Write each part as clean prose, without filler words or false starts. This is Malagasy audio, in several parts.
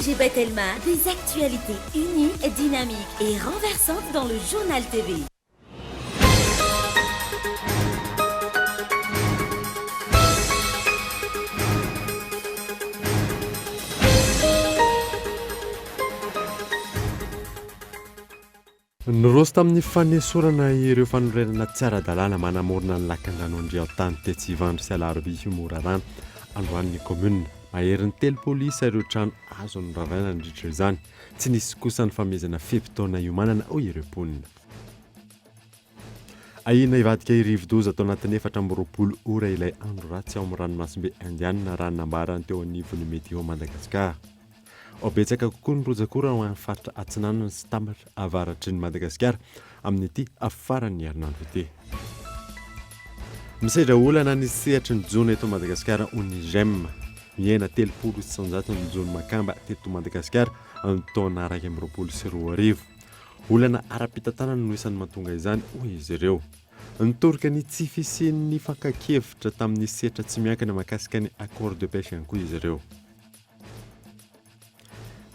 GBet Elma, des actualités uniques, dynamiques et renversantes dans le journal TV. Nyroso tamin'ny fanesorana ireo fanorenana tsy ara-dalàna manamorona ny lakan-drano andrian-tany tetsy Ivandry sy Alarobia Morarano androan'ny commune. Maherin'ny telopolo isa ireo trano azo noravaina nandritra izany. Tsy nisy kosa ny famezana fepitaona iomanana hoy ireo mponina. Ahina ivadika irivo-doza tao anatin'ny 4 ora ilay andro ratsy ao amin'ny ranomasimbe indianina raha nambarany teo anivon'ny Meteo Madagasikara. Betsaka kokoa ny rojakora ho amin'ny faritra Atsinanana sy Tambatra avaratry ny Madagasikara amin'ny ity afaran'ny herinandro ity. Misedra olana ny sehatry ny jona eto Madagasikara ONIGEM. Miaina 300 ny jona makamba teto Madagasikara amin'ny taona 2024. Olana ara-pitantanana no isan'ny mahatonga izany hoy izy ireo. Nitorika ny tsy fisian'ny fankakevitra tamin'ny sehatra tsy miankina mahakasika ny accord de pêche ihany koa izy ireo.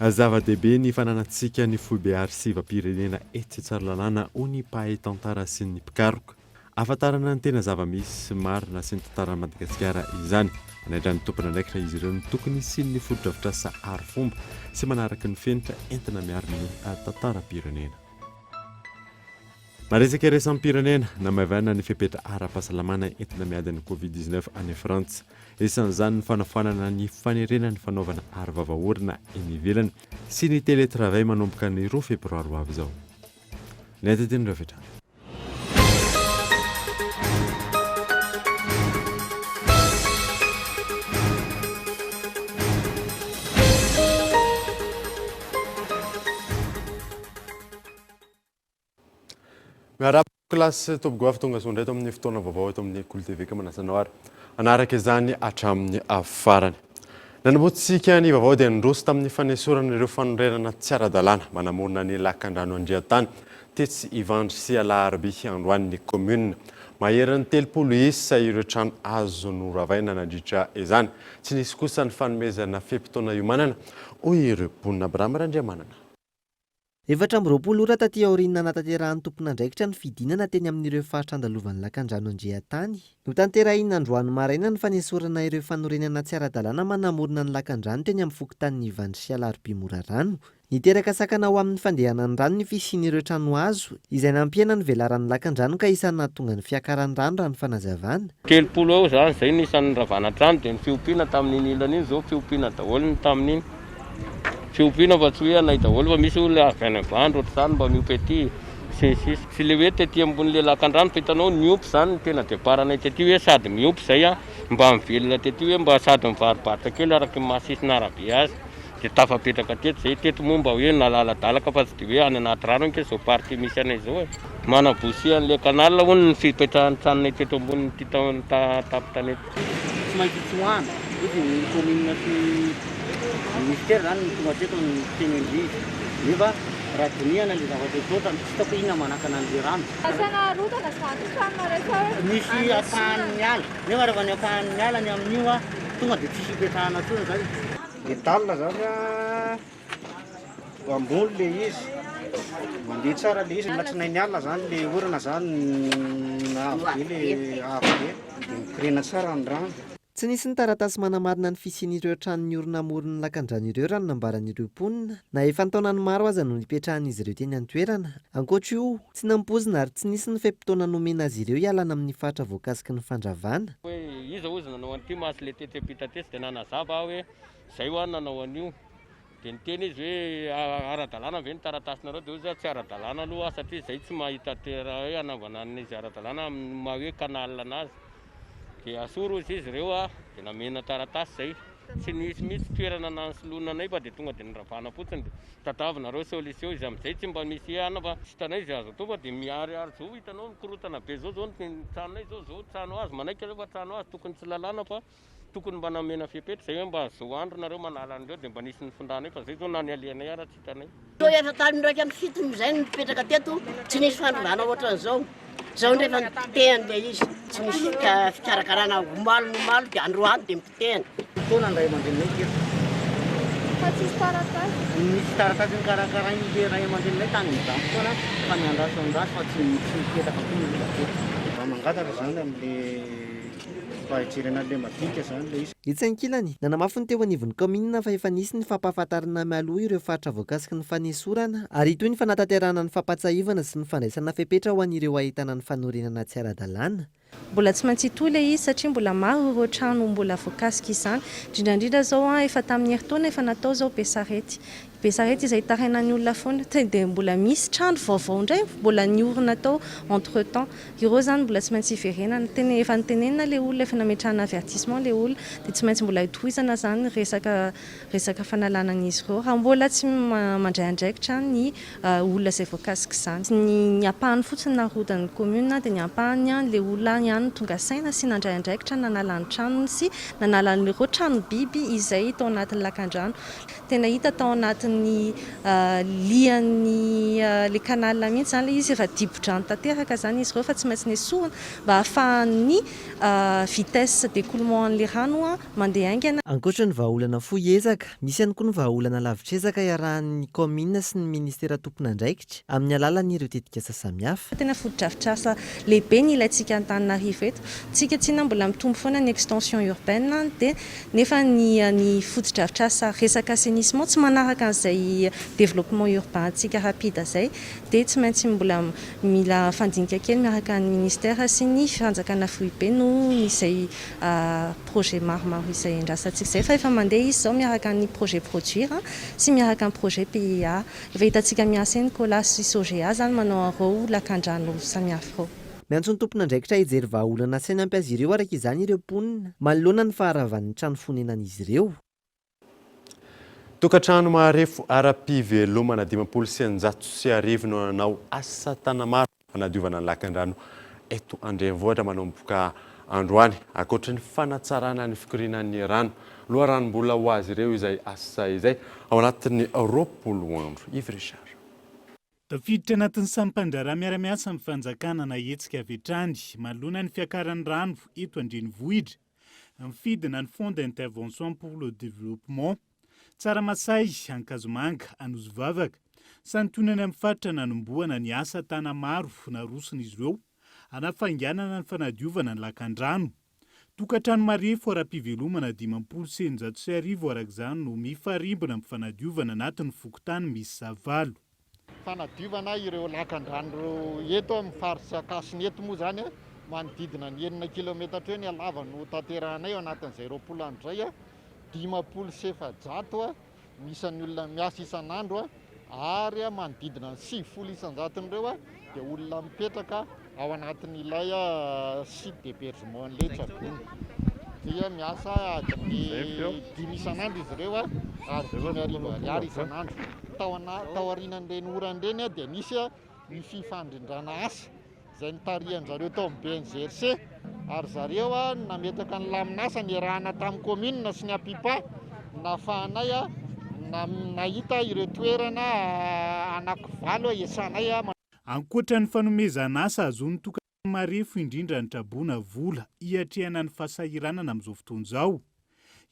Zava-dehibe ny fananantsika ny FOBRC pirenena etsy Tsaralalàna ho ny mpahay tantara sy ny mpikaroka. Afantarana ny tena zava-misy marina sy ny tantaran'i Madagasikara izany. Manaitra ny tompona andraikitra izy ireo ny tokony sy ny foto-dravitra sa ary-fomba sy manaraka ny fenitra entina miarina ny tantaram-pirenena. Maresaka resampy-pirenena namavana ny fepetra ara-pahasalamana entina miady ny Covid-19 any Frantsa. Isan'izany ny fanafanana ny fanerena ny fanaovana ary-vavaorina eny ivelany sy ny télétravail manomboka ny 2 febroary ho avy izao. Ny atitiny rafetra. Miarapa klasy tobogoafy tonga sondray eto amin'ny fotoana vaovao eto amin'ny Kolo TV manasana ary anaraka izany hatramin'ny afarany. Nanamboatsika ny vaovao dia nandroso tamin'ny fanesorana ireo fanorenana tsy ara-dalàna manamorona ny lakan-drano andrian-tany tetsy Ivandry sy Alarobia androan'ny commune. Maherin'ny 3 isa ireo trano azo noravaina nandritra izany. Tsy nisy kosa ny fanomezana fepitaona iomanana hoy ireo mponina Abraham Randriamanana. 4 ora taty aoriana nataterahan'ny tompon'andraikitra ny fidinana teny amin'ireo faritra andalovan'ny lakan-drano andrian-tany. No tanterahina androany maraina ny fanesorana ireo fanorenana tsy ara-dalàna manamorona ny lakan-drano teny amin'ny fokotanin'ny Ivandry sy Alarobia Morarano. Niteraka sakana ho amin'ny fandehanan'ny rano ny fisian'ireo trano azo izay nampiana ny velaran'ny lakan-drano ka isan'ny nahatonga ny fiakaran'ny rano raha ny fanazavana. 30 eo zany izay ny isan'ny ravana trano dia ny fiompiana tamin'ny ilana iny izao fiompiana daholo ny tamin'iny. Fiompiana fa tsy hoe anay daholo fa misy olona avy any Avandro ohatr'izany mba miompy aty sy le hoe tetỳ ambon'le lakan-drano fa hitanao miompy izany ny tena deparanay tetỳ hoe sady miompy izay mba mivelona tetỳ hoe mba sady mivarobatra kely araky mahasisina arabe azy dia tafapetraka teto izay teto moa mba hoe nalaladalaka fa tsy dia hoe any anaty rano anke izao party misy anay izao manabosi an'le kanal hono ny fipetrahan'ny tranonay teto ambony tapitanety. Tsy maintsy tsoahana izy ny commune sy ministère zany ny tonga teto ny teny indrizy nefa raha diniana le zavatra tota tsy hitako inona manakana an'le rano. Asana rotana zany tranona rehetra misy apahan'ny ala nefa rehefa ny apahan'ny ala ny amin'io tonga dia tsisy hipetrahana tsony zay. Metal zany ambony le izy mandeha tsara le izy matrinain'ny alina zany le orana zany avo be le avo be dia mikirena tsara ny rano. Tsy nisy ny taratasy manamarina ny fisian'ireo tranon'ny orona amoron'ny lakan-drano ireo raha nambaran'ireo mponina na efa ny taonany maro aza no nipetrahan'izy ireo teny an-toerana. Ankoatra io tsy nampozina ary tsy nisy ny fepitaona nomena azy ireo hialana amin'ny fatra voakasiky ny fandravana. Hoe iza ozy nanao an'ity masy le tetepita-tesy dia nanazava hoe izay ho any nanao an'io dia niteny izy hoe ara-dalàna ve ny taratasinareo dia ozy tsy ara-dalàna aloha satria izay tsy mahita tera hoe anaovana an'izy ara-dalàna maha hoe kanal anazy. Dia asoro izy ireo dia namena taratasy izay tsy nisy mihitsy toerana nansoloana anay fa dia tonga dia niravana fotsiny dia tatavinareo solution izy amin'izay tsy mba misy ana fa tsy hitanay izy azo atao fa dia miariary zao hitanao mikorotana be zao ny tranonay zao trano azy manaika rehefa trano azy tokony tsy lalàna fa tokony mba namena fepetra izay hoe mba zao andro nareo manala an'ireo dia mba nisy ny fondranay fa zay zao na ny alianay ara tsy hitanay. Efa tamin'ny raika amin'ny fitony izay nipetraka teto tsy nisy fandrovana ohatran'izao. Zao rehefa nipotehany le izy tsy misy fikarakarana omaly dia androany dia mipotehany. Fotoana ndray aman-dreniny keto Fa tsisy taratasy. Misy taratasy ny karakara iny le ray aman-drenilay tany mizaha foana fa miandraso fa tsy mipetaka koa ny mba mangataka zany amin'le fahajerena le madinika zany le izy. Itsy ankilany, nanamafy ny teo anivon'ny kaminina fa efa nisy ny fampahafantarana mialoha ireo faritra voakasiky ny fanesorana ary toy ny fanatanterahana ny fampatsahivana sy ny fandraisana fepetra ho an'ireo ahitana ny fanorenana tsy ara-dalàna. Mbola tsy maintsy hitohy ilay izy satria mbola maro ireo trano mbola voakasika izany. Indrindra zao efa tamin'ny herintaona efa natao zao besarety izay tarainan'ny olona foana dia mbola misy trano vaovao indray mbola niorina tao entre temps. Ireo zany mbola tsy maintsy hiverenana efa nitenenina le olona efa nametrahana avertissement le olona dia tsy maintsy mbola hitohizana zany resaka fanalanan'izy ireo raha mbola tsy mandray andraikitra ny olona izay voakasika izany. Ny ampahany fotsiny narodin'ny commune dia ny ampahany le olona ihany tonga saina sy nandray andraikitra nanala ny tranony sy nanala n'ireo trano biby izay tao anatin'ny lakan-drano. Tena hita tao anatin'ny lian'ny le kanala mihitsy zany le izy efa dibo-drano tanteraka zany izy ireo fa tsy maintsy nesorina mba ahafahan'ny vitesse d'écoulement an'le rano mandeha aingana. Ankoatra ny vahaolana fohy-ezaka, misy ihany koa ny vahaolana lavitra-ezaka iarahan'ny commune sy ny ministera tompon'andraikitra amin'ny alalan'ireo tetikasa samihafa. Tena foto-drafitrasa lehibe ny ilayntsika Antananarivo eto. Tsika tsina mbola mitombo foana ny extension urbaine dia nefa ny foto-drafitrasa resaka assainissement tsy manaraka an'izay développement urbain antsika rapide izay dia tsy maintsy mbola mila fandinika kely miaraka ny ministère sy ny fanjakana foibe no misy projet maromaro izay andrasantsika izay fa efa mandeha izy zao miaraka ny projet produire sy miaraka ny projet PIA. Efa hitantsika miasa eny Colas sy SOGEA zany manao areo lakan-drano samihafa ireo. Miantso ny tompon'andraikitra hijery vahaolana saina ampy azy ireo araka izany ireo mponina manoloana ny faharavan'ny trano fonenan'izy ireo. Tokantrano Maharefo ara-pivelomana 560 no nanao asa tanamaro hanadiovana ny lakan-drano eto Andrenivohitra manomboka androany. Ankoatra ny fanatsarana ny fikirinan'ny rano, loharanom-bola ho azy ireo izay asa izay ao anatin'ny 20 andro. Yves Richard. Tafiditra anatin'ny sampandrara miara-miasa amin'ny fanjakana na hetsika avy hatrany manoloana ny fiakaran'ny rano eto Andrenivohitra. Amifidina ny Fonds d'intervention pour le développement Tsaramasay, Ankazomanga, Anozivavaka, santonany amin'ny faritra nanomboana ny asa tanamaro naroson'izy ireo hanafainganana ny fanadiovana ny lakan-drano. Tokantrano Maharefo ara-pivelomana 560 araka izany no mifarimbona amin'ny fanadiovana anatin'ny fokontany misy zavalo. Fanadiovana ireo lakan-drano eto amin'ny faritra Akasiny eto moa zany manodidina ny 9 kilometatra eo ny halava no tanterahanay ao anatin'izay 20 andro izay 500 misy ny olona miasa isan'andro ary manodidina ny 700 isan-jaton'ireo dia olona mipetraka ao anatin'ilay site d'hébergement Letsabony. Dia miasa adiny 5 isan'andro izy ireo ary 5 ariary isan'andro. Tao aorianan'ireny oran'ireny dia nisy ny fifandrindrana asa izay nitarihan'zareo tao amin'ny BNGRC ary zareo nametaka ny laminasa ny erahana tamin'ny commune sy ny apipa nafahanay nahita ireo toerana anankivalo esanay. Ankoatra ny fanomezana asa azon'ny Tokantrano Maharefo indrindra ny Trabona vola hiatrehana ny fahasahiranana amin'izao fotoana izao.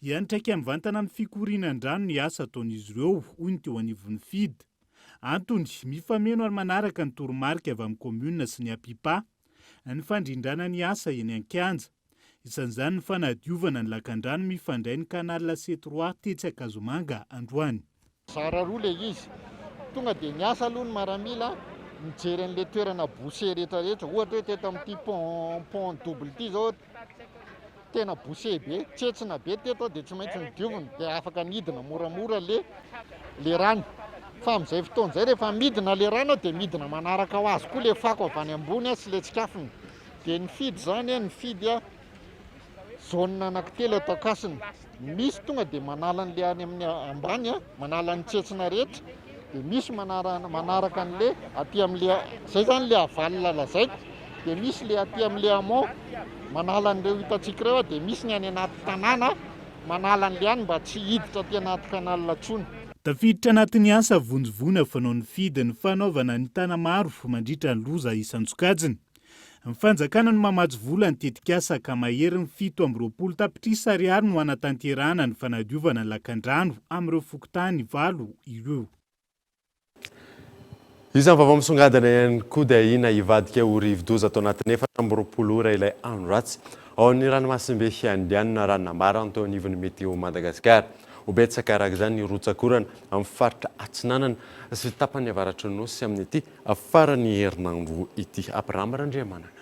Hiantraika mivantana amin'ny fikorinan-drano ny asa ataon'izy ireo hoy ny teo anivon'ny FID. Antony mifameno ary manaraka ny toromarika avy amin'ny commune sy ny apipa ny fandrindrana ny asa eny Ankanja. Isan'izany ny fanadiovana ny lakan-drano mifandray ny canal C3 tetsy Ankazomanga androany. Zara roa le izy. Tonga dia ny asa aloha ny maramila mijery an'le toerana bouché rehetrarehetra. Ohatra hoe teto amin'ity pont double ity zao tena bouché be, tsetsina be teto dia tsy maintsy nidiovina dia afaka nidina moramora le rano. Fa amin'izay fotoana izay rehefa midina le rano dia midina manaraka ho azy koa le fako avy any ambony sy le tsikafony. Dia ny FID zany ny FID zone anankitelo eto Akasiny. Misy tonga dia manala an'le any amin'ny ambany manala ny tsetsina rehetra dia misy manaraka an'le aty amin'le zay zany le avalina lazaiko dia misy le aty amin'le amont manala an'ireo hitantsika ireo dia misy ny any anaty tanàna manala an'le any mba tsy hiditra aty anaty kanalina tsony. Tafiditra anatin'ny asa vonjovona fanaon'ny FID ny fanaovana ny tanamaro mandritra ny loza isan-tsokajiny. Ny fanjakana no mamajo vola ny tetikasa mahery ny 7 tapitrisa ariary no anatanterana ny fanadiovana ny lakan-drano amin'ireo fokontany 7 ireo. Isan'ny vaovao misongadina ihany koa dia ina hivadika ho rivo-doza tao anatin'ny 4 ora ilay andro ratsy ao amin'ny ranomasimbe Andiana ranonambara tao anivon'ny Meteo Madagasikara. Ho betsaka araka izany ny rotsakorana amin'ny faritra Atsinanana sy tapany avaratry ny nosy amin'ny ity farany herinandro ity. Abraham Randriamanana.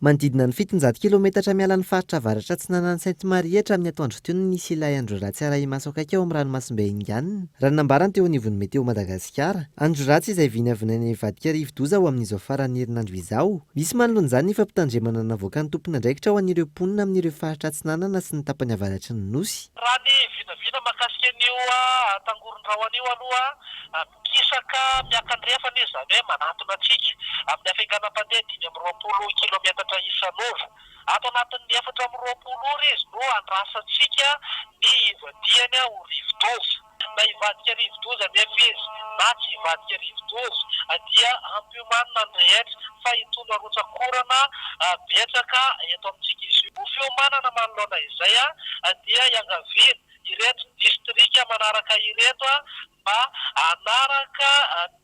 Manodidina ny 700 kilometatra miala ny faritra avaratra Atsinanana ny Sainte-Marie hatramin'ny atoandro teo no nisy ilay andro ratsy arahi-maso akaiky ao amin'ny ranomasimbe Indiana. Ranonambara teo anivon'ny Meteo Madagasikara. Andro ratsy izay vinavinaina hivadika rivo-doza ho amin'izao farany herinandro izao. Misy manoloana izany ny fampitandremana navoaka ny tompon'andraikitra ao an'ireo mponina amin'ireo faritra Atsinanana sy ny tapany avaratry ny nosy. Raha ny vinavina makasika an'io tangoron-drahona io aloha kisaka miakan-drefana izy zany hoe manatona antsika amin'ny hafainganam-pandeha 520 kilometatra isan'ora. Ato anatin'ny 420 ora izy no andrasantsika ny ivadiany ho rivo-doza. Na hivadika rivo-doza nefa izy na tsy hivadika rivo-doza dia ampiomanina ny rehetra fa itony rotsakorana betsaka eto amintsika izy io. Fiomanana manoloana izay dia iangaviana ireto distrika manaraka ireto mba anaraka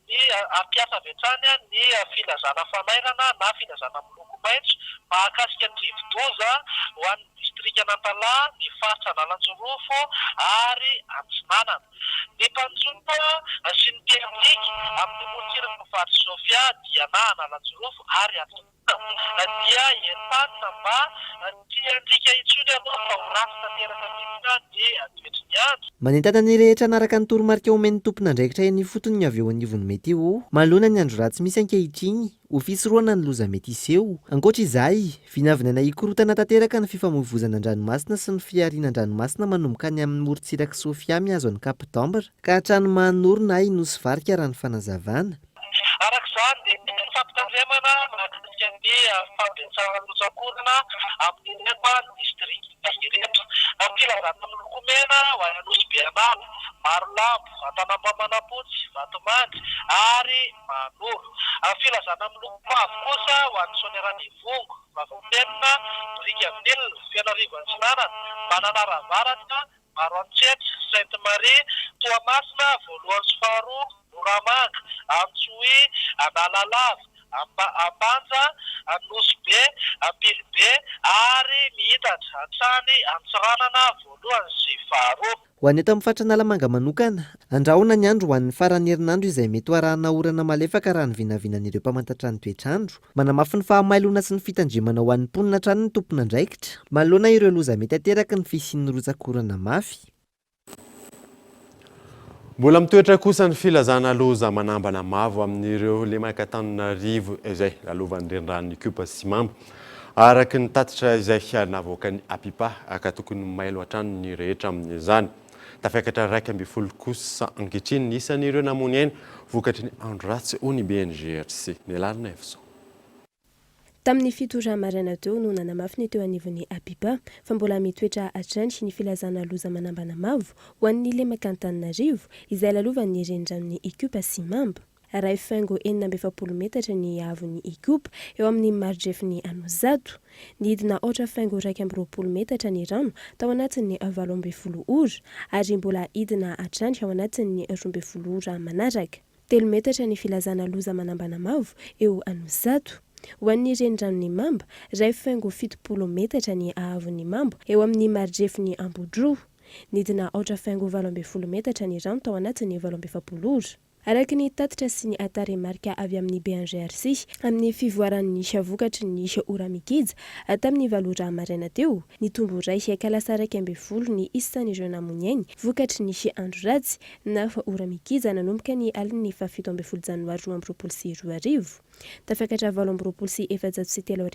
ny ampiasa avy hatrany ny filazana fanairana na filazana miloko maitso mahakasika ny rivo-doza ho an'ny distrika Natalahy, ny faritra Analanjorofo ary Atsinanana. Ny mpanjopa sy ny teknika amin'ny molotsirin'ny faritra Sofia dia na Analanjorofo ary Atsinanana dia entanina mba tsy handrika intsony ianao fa ho ratsy tanteraka mihitsy ny toetriny andro. Manentana ny rehetra anaraka ny toromarika omen'ny tompon'andraikitra eny fotony ny avy eo anivon'ny Meteo. Manoloana ny andro ratsy misy ankehitriny ho fisoroana ny loza mety iseho. Ankoatra izay, vinavinaina hikorotana tanteraka ny fifamoivoizana an-dranomasina sy ny fiariana an-dranomasina manomboka any amin'ny morontsiraka Sofia mihazo an'ny Cap d'Ambre ka hatrany Mahanorona Nosy Varika raha ny fanazavana. Arak'izany dia ny fampitandremana mahakasika ny fampiasana rotsakorana amin'ny nefa distrikta ireto. Filazana miloko mena ho any Anosibeanala, Marolambo, Antanambamanapotsy, Vatomandry ary Manoro. Filazana miloko mavo kosa ho any Soanieranivongo, Vavapenina, Brigaminila, Fianarivona Atsinanana, Mananaravaratra, Maroantsetra, Sainte-Marie, Toamasina, voalohany sy faharoa, Moramanga, Antsohy, Analalava, Ambanja, Nosy-be, Ambilibe ary Mihitatra, Antsany, Antsiranana, voalohany sy faharoa. Ho any eto amin'ny faritra Analamanga manokana, andrahoana ny andro ho an'ny farany herinandro izay mety ho arahana orana malefaka raha ny vinavinan'ireo mpamantatra ny toetr'andro. Manamafy ny fahamailona sy ny fitandremana ho an'ny mponina hatrany ny tompon'andraikitra. Manoloana ireo loza mety ateraky ny fisian'ny rotsakorana mafy. Mbola mitoetra kosa ny filazana loza manambana mavo amin'ireo Lemaka-Antananarivo izay lalovan'ny renirano Ikupa sy Simamba. Araka ny tatitra izay navoaka ny Apipa ka tokony mailo hatrany ny rehetra amin'izany. Tafiakatra 12 kosa ankehitriny ny isan'ireo namony aina vokatry ny andro ratsy ho ny BNGRC. Nelarina Efson. Tamin'ny 7 maraina teo no nanamafy ny teo anivon'ny Apipa fa mbola mitoetra hatrany ny filazana loza manambana mavo ho an'ny Lemaka-Antananarivo izay lalovan'ny renirano Ikupa sy Simamba. Ray faingo 420 metatra ny avon'ny Ikupa eo amin'ny marjefiny Anozato. Ny hidina 420 metatra ny rano tao anatin'ny 12 ora ary mbola hidina hatrany ao anatin'ny 12 ora manaraka. 3 metatra ny filazana loza manambana mavo eo Anozato. Ho an'ny renirano Mamba, ray faingo 70 metatra ny ahavon'ny Mamba eo amin'ny marjefiny Ambodro. Ny hidina 420 metatra ny rano tao anatin'ny 12 ora. Araka ny tatitra sy ny ataremarika avy amin'ny BNGRC amin'ny fivoaran'ny vokatry ny ora mikija tamin'ny 7 ora maraina teo, ny tombo ray kalasaraka 12 ny isan'ireo namony ainy vokatry ny andro ratsy na ora mikija nanomboka ny aliny 17 janoary 2022. Tafiakatra 2023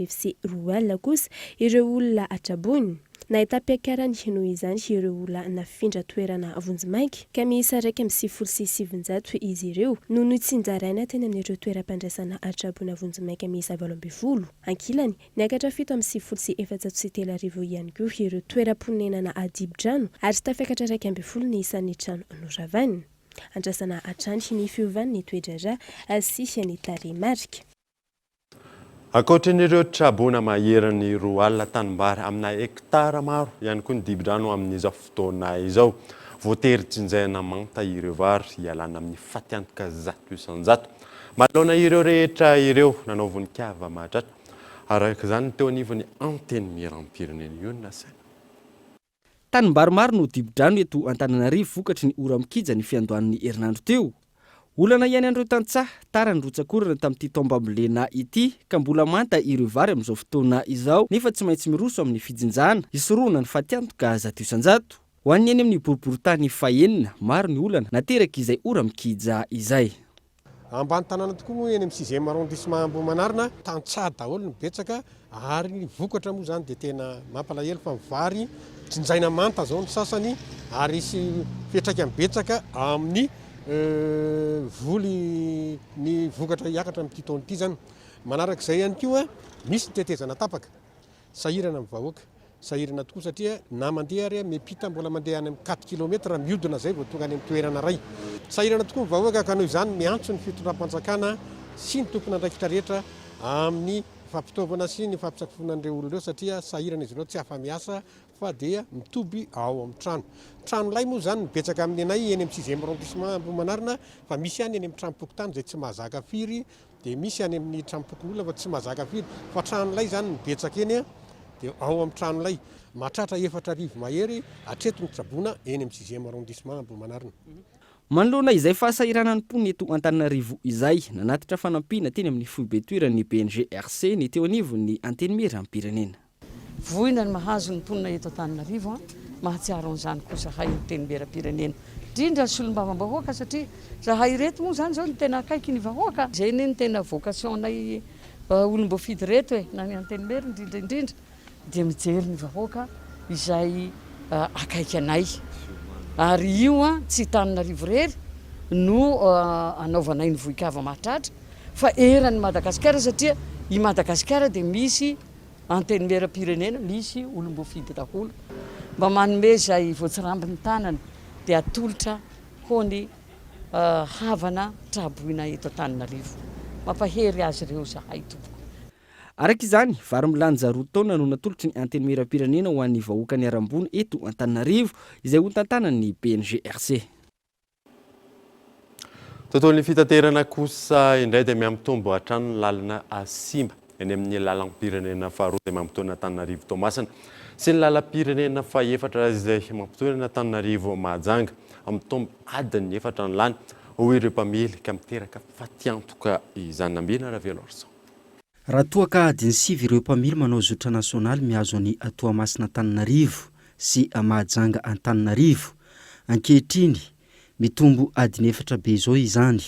sy 4 alina kosa ireo olona atrabony. Nahitapiakarany noho izany ireo olona nafindra toerana vonjimaiky ka miisa 107 izy ireo no nitsinjaraina teny amin'ireo toeram-pandraisana atrabona vonjimaiky miisa 20. Ankilany niakatra 703 ihany koa ireo toeram-ponenana adibo-drano ary tafiakatra 12 ny isan'ny trano noravany. Andrasana hatrany ny fiovan'ny toedrarà sy ny taremarika. Ankoatran'ireo trabona maherany roa alina tanimbary amina hektara maro ihany koa ny dibi-drano amin'izao fotoana izao. Voatery tsinjaina manta ireo vary hialana amin'ny fatiantoka 100 isan-jato. Manoloana ireo rehetra ireo nanao voninkazo mahatratra. Araka izany teo anivon'ny anteny miram-pirenena io ny nasaina. Tanimbary maro no dibi-drano eto Antananarivo vokatry ny ora mikija ny fiandohan'ny herinandro teo. Olana ihany andreo tantsaha tara ny rotsakorana tamin'ity tombambolena ity ka mbola manta ireo vary amin'izao fotoana izao nefa tsy maintsy miroso amin'ny fijinjana isoroana ny fatiantoka 100 isan-jato. Ho an'ny eny amin'ny boriboritany fahenina maro ny olana nateraka izay ora mikija izay. Ambany tanàna tokoa moa eny amin'ny 6e arrondissement Ambohimanarina tantsaha daholo ny betsaka ary ny vokatra moa zany dia tena mampalahelo fa vary tsinjaina manta zao ny sasany ary isy fetraikany betsaka amin'ny voly ny vokatra hiakatra amin'ity taona ity zany. Manaraka izay ihany koa misy tetezana tapaka sahirana amin'ny vahoaka sahirana tokoa satria na mandeha ary miampita mbola mandeha any amin'ny 4 km mihodina zay vao tonga any amin'ny toerana ray. Sahirana tokoa ny vahoaka ka noho izany miantso ny fitondram-panjakana sy ny tompona andraikitra rehetra amin'ny fampitaovana sy ny fampisafiana an'ireo olona ireo satria sahirana izy ireo tsy afa-miasa fa dia mitoby ao amin'ny trano. Trano lay moa zany mibetsaka amin'ny anay eny amin'ny 6e arrondissement Ambohimanarina fa misy any amin'ny tranom-pokotany izay tsy mahazaka firy dia misy any amin'ny tranom-pokon'olona fa tsy mahazaka firy fa trano lay zany mibetsaka eny dia ao amin'ny trano lay mahatratra 4 mahery hatreto ny trabona eny amin'ny 6e arrondissement Ambohimanarina. Manoloana izay fahasahiranany mponina eto Antananarivo izay nanatitra fanampiana teny amin'ny foibe toeran'ny BNGRC ny teo anivon'ny anteny miram-pirenena. Voina ny mahazo ny mponina eto Antananarivo mahatsiaro an'izany kosa hay ny teny miram-pirenena. Indrindra ny solombavam-bahoaka satria zahay reto moa zany zao ny tena akaiky ny vahoaka. Izay ny tena vocation-nay olom-boafidy reto na ny anteny mera indrindra dia mijery ny vahoaka izay akaiky anay. Ary io tsy Antananarivo rery no anaovanay ny voikava mahatratra fa eran'ny Madagasikara satria i Madagasikara dia misy anteny miram-pirenena, misy olom-boafidy daholo. Mba manome izay voatsirambin'ny tanana dia atolotra ho ny havana traboina eto Antananarivo. Mampahery azy ireo zahay tompoko. Araka izany, vary milanja 2 taona no natolotry ny anteny miram-pirenena ho an'ny vahoaka ny Arambony eto Antananarivo izay ho tantanan'ny BNGRC. Tontolon'ny fitaterana kosa indray dia miampitombo hatrano ny lalana Asimba eny amin'ny lalam-pirenena faharoa izay mampitoana Antananarivo Toamasina sy ny lalam-pirenena faha-4 izay mampitoana Antananarivo Mahajanga mitombo adiny 4 ny lany ho ireo mpamily ka miteraka fatiantoka izany nambina Ravelorson. Raha toa ka adiny 5 ireo mpamily manao zotra nasionaly mihazo ny Toamasina Antananarivo sy Mahajanga Antananarivo ankehitriny mitombo adiny 4 be izao izany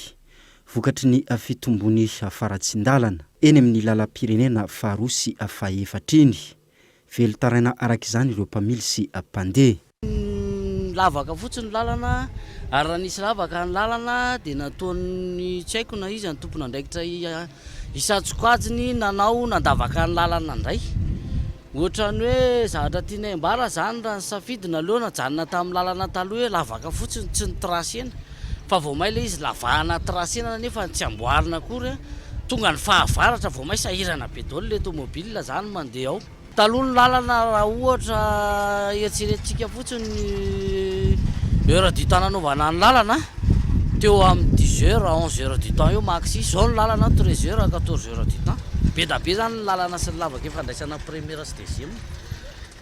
vokatry ny fitombony afaratsindalana eny amin'ny lalam-pirenena faharoa sy faha-4 iny. Velo taraina araka izany ireo mpamily sy mpandeha. Lavaka fotsiny lalana ary raha nisy lavaka ny lalana dia nataony tsy haiko na izy ny tompona andraikitra isatsokajiny nanao nandavaka ny lalana indray. Ohatra ny hoe zavatra tianay ambara zany raha ny safidina aloha najanona tamin'ny lalana taloha hoe lavaka fotsiny tsy ny trasena fa vao may ilay izy lavahana trasena nefa tsy amboarina akory tonga ny fahavaratra vao may sahirana be daholo ilay tomobile zany mandeha ao. Taloha ny lalana raha ohatra eritreretintsika fotsiny heure du temps nanaovana ny lalana teo amin'ny 10 heures 11 heures du temps eo maxi. Izao ny lalana 13 heures 14 heures du temps. Be da be zany ny lalana sy ny lavaka fandraisana première sy deuxième.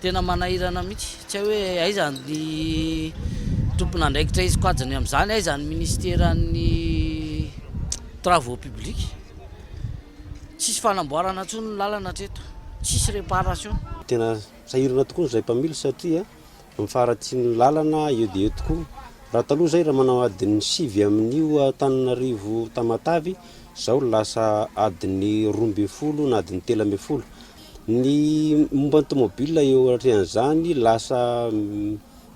Tena manahirana mihitsy. Tsy hay hoe aiza ny tompona andraikitra izy koajany amin'izany, aiza ny ministéran'ny travaux publics. Tsisy fanamboarana intsony ny lalana hatreto. Tsisy réparation. Tena sahirana tokoa izay mpamily satria mifaratsy ny lalana eo dia eo tokoa. Raha taloha zay raha manao adiny 5 amin'io Antananarivo Tamatavy, zao lasa adiny 12 na adiny 13. Ny momba ny tomobile eo atrehan'izany lasa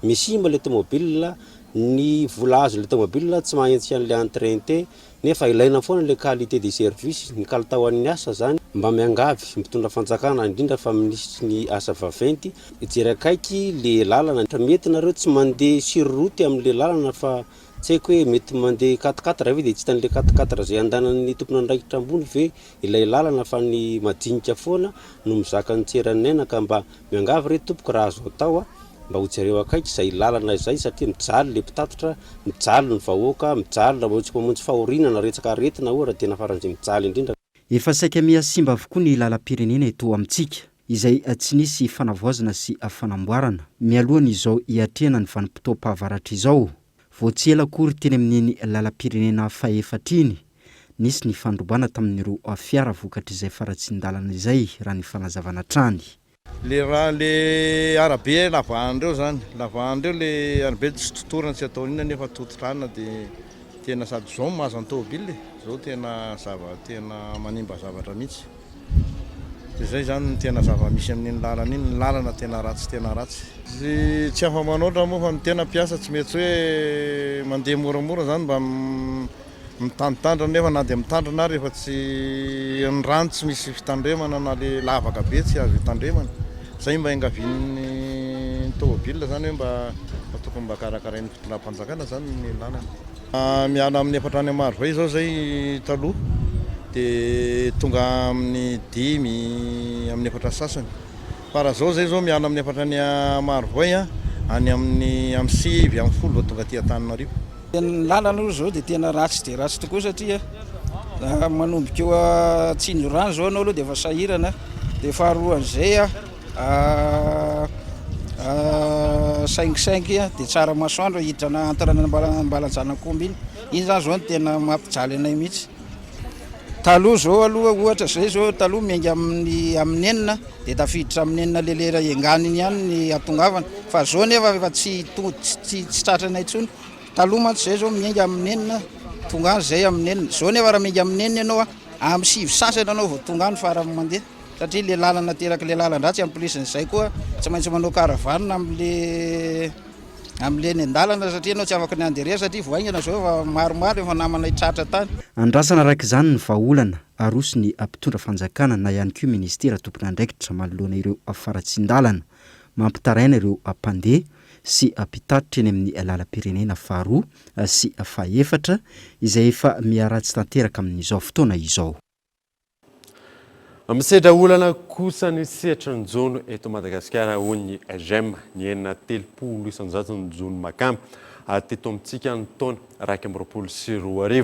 misimba ilay tomobile, ny vola azo ilay tomobile tsy mahaitsy an'ilay emprunté nefa ilaina foana ilay qualité de service, ny kalitao an'ny asa zany. mba miangavy mitondra fanjakana indrindra fa misy ny asa vaventy jerakaiky le lalana mety nareo tsy mandeha siroroty amin'le lalana fa tsy haiko hoe mety mandeha 4x4 raha dia tsy tan'le 4x4 zay andanan'ny tompona andraikitra ambony ve ilay lalana fa ny madinika foana no mizaka ny tseranena ka mba miangavy re tompoko raha azo atao mba ho jereo akaiky zay lalana izay satria mijaly le mpitatotra mijaly ny vahoaka mijaly raha ohatsy mamonjy fahorinana retsaka aretina oa raha tena faran'izay mijaly indrindra. Efa saika mihasimba avokoa ny lalam-pirenena eto amintsika izay tsy nisy fanavoazana sy fanamboarana mialohany izao hiatrehana ny vanim-potoam-pahavaratra izao vao tsy ela akory teny amin'iny lalam-pirenena fahefatriny nisy ny fandroboana tamin'ireo fiara vokatra izay faratsindalana izay raha ny fanazavana trany. Le raha le arabe lavahandreo zany lavahandreo le arabe tsy totorana tsy atao inona nefa tototrana dia tena sady zao mahazo ny tômôbily zao tena manimba zavatra mihitsy dia zay zany ny tena zava-misy amin'iny lalana iny ny lalana tena ratsy tsy afa-manoatra moa fa ny tena piasa tsy mety hoe mandeha moramora zany mba mitandritandra nefa na dia mitandrina ary efa tsy ny rano tsy misy fitandremana na le lavaka be tsy azo hitandremana zay mba engavian'ny tômôbila zany hoe mba tokony mba karakarain'ny fitondram-panjakana zany ny lalana. Miala amin'ny efatrany Marovay zao zay taloha dia tonga amin'ny 5 amin'ny efatra sasany fa raha zao zay zao miala amin'ny efatrany Marovay any amin'ny 5 amin'ny 10 tonga aty Antananarivo. Ny lalana aloha zao dia tena ratsy dia ratsy tokoa satria manomboka eo Tsinjo rano zao anao aloha dia efa sahirana dia faharoan'izay saingisaingy dia tsara masoandro hidrana antarana ambalanjanak'omby iny zany zao no tena mampijaly anay mihitsy. Taloha zao aloha ohatra zay zao taloha miainga amin'ny enina dia tafiditra amin'ny enina lelera enganiny ihany ny atongavana fa zao nefa efa tsy tratranay intsony. Taloha mantsy zay zao miainga amin'ny enina tonga any zay amin'ny enina zao nefa raha miainga amin'ny enina ianao amin'ny 5 sasany anao vao tonga any fara mandeha satria le lalana teraka le lalan-dratsy amplisin'izay koa tsy maintsy manao karavanina amin'le ny andalana satria anao tsy afaka ny anderea satria voaingana zao efa maromaro efa namana hitratra tany. Andrasana araka izany ny vahaolana aroso ny mpitondra fanjakana na ihany koa ministera tompona andraikitra manoloana ireo faratsin-dalana mampitaraina ireo mpandeha sy mpitatitra eny amin'ny lalam-pirenena faharoa sy fahefatra izay efa miaratsy tanteraka amin'izao fotoana izao. Misedra olana kosa ny sehatra ny jono eto Madagasikara hoy ny GEM ny enina 30 isanjaton'ny jono makamba teto amintsika ny taona 2024.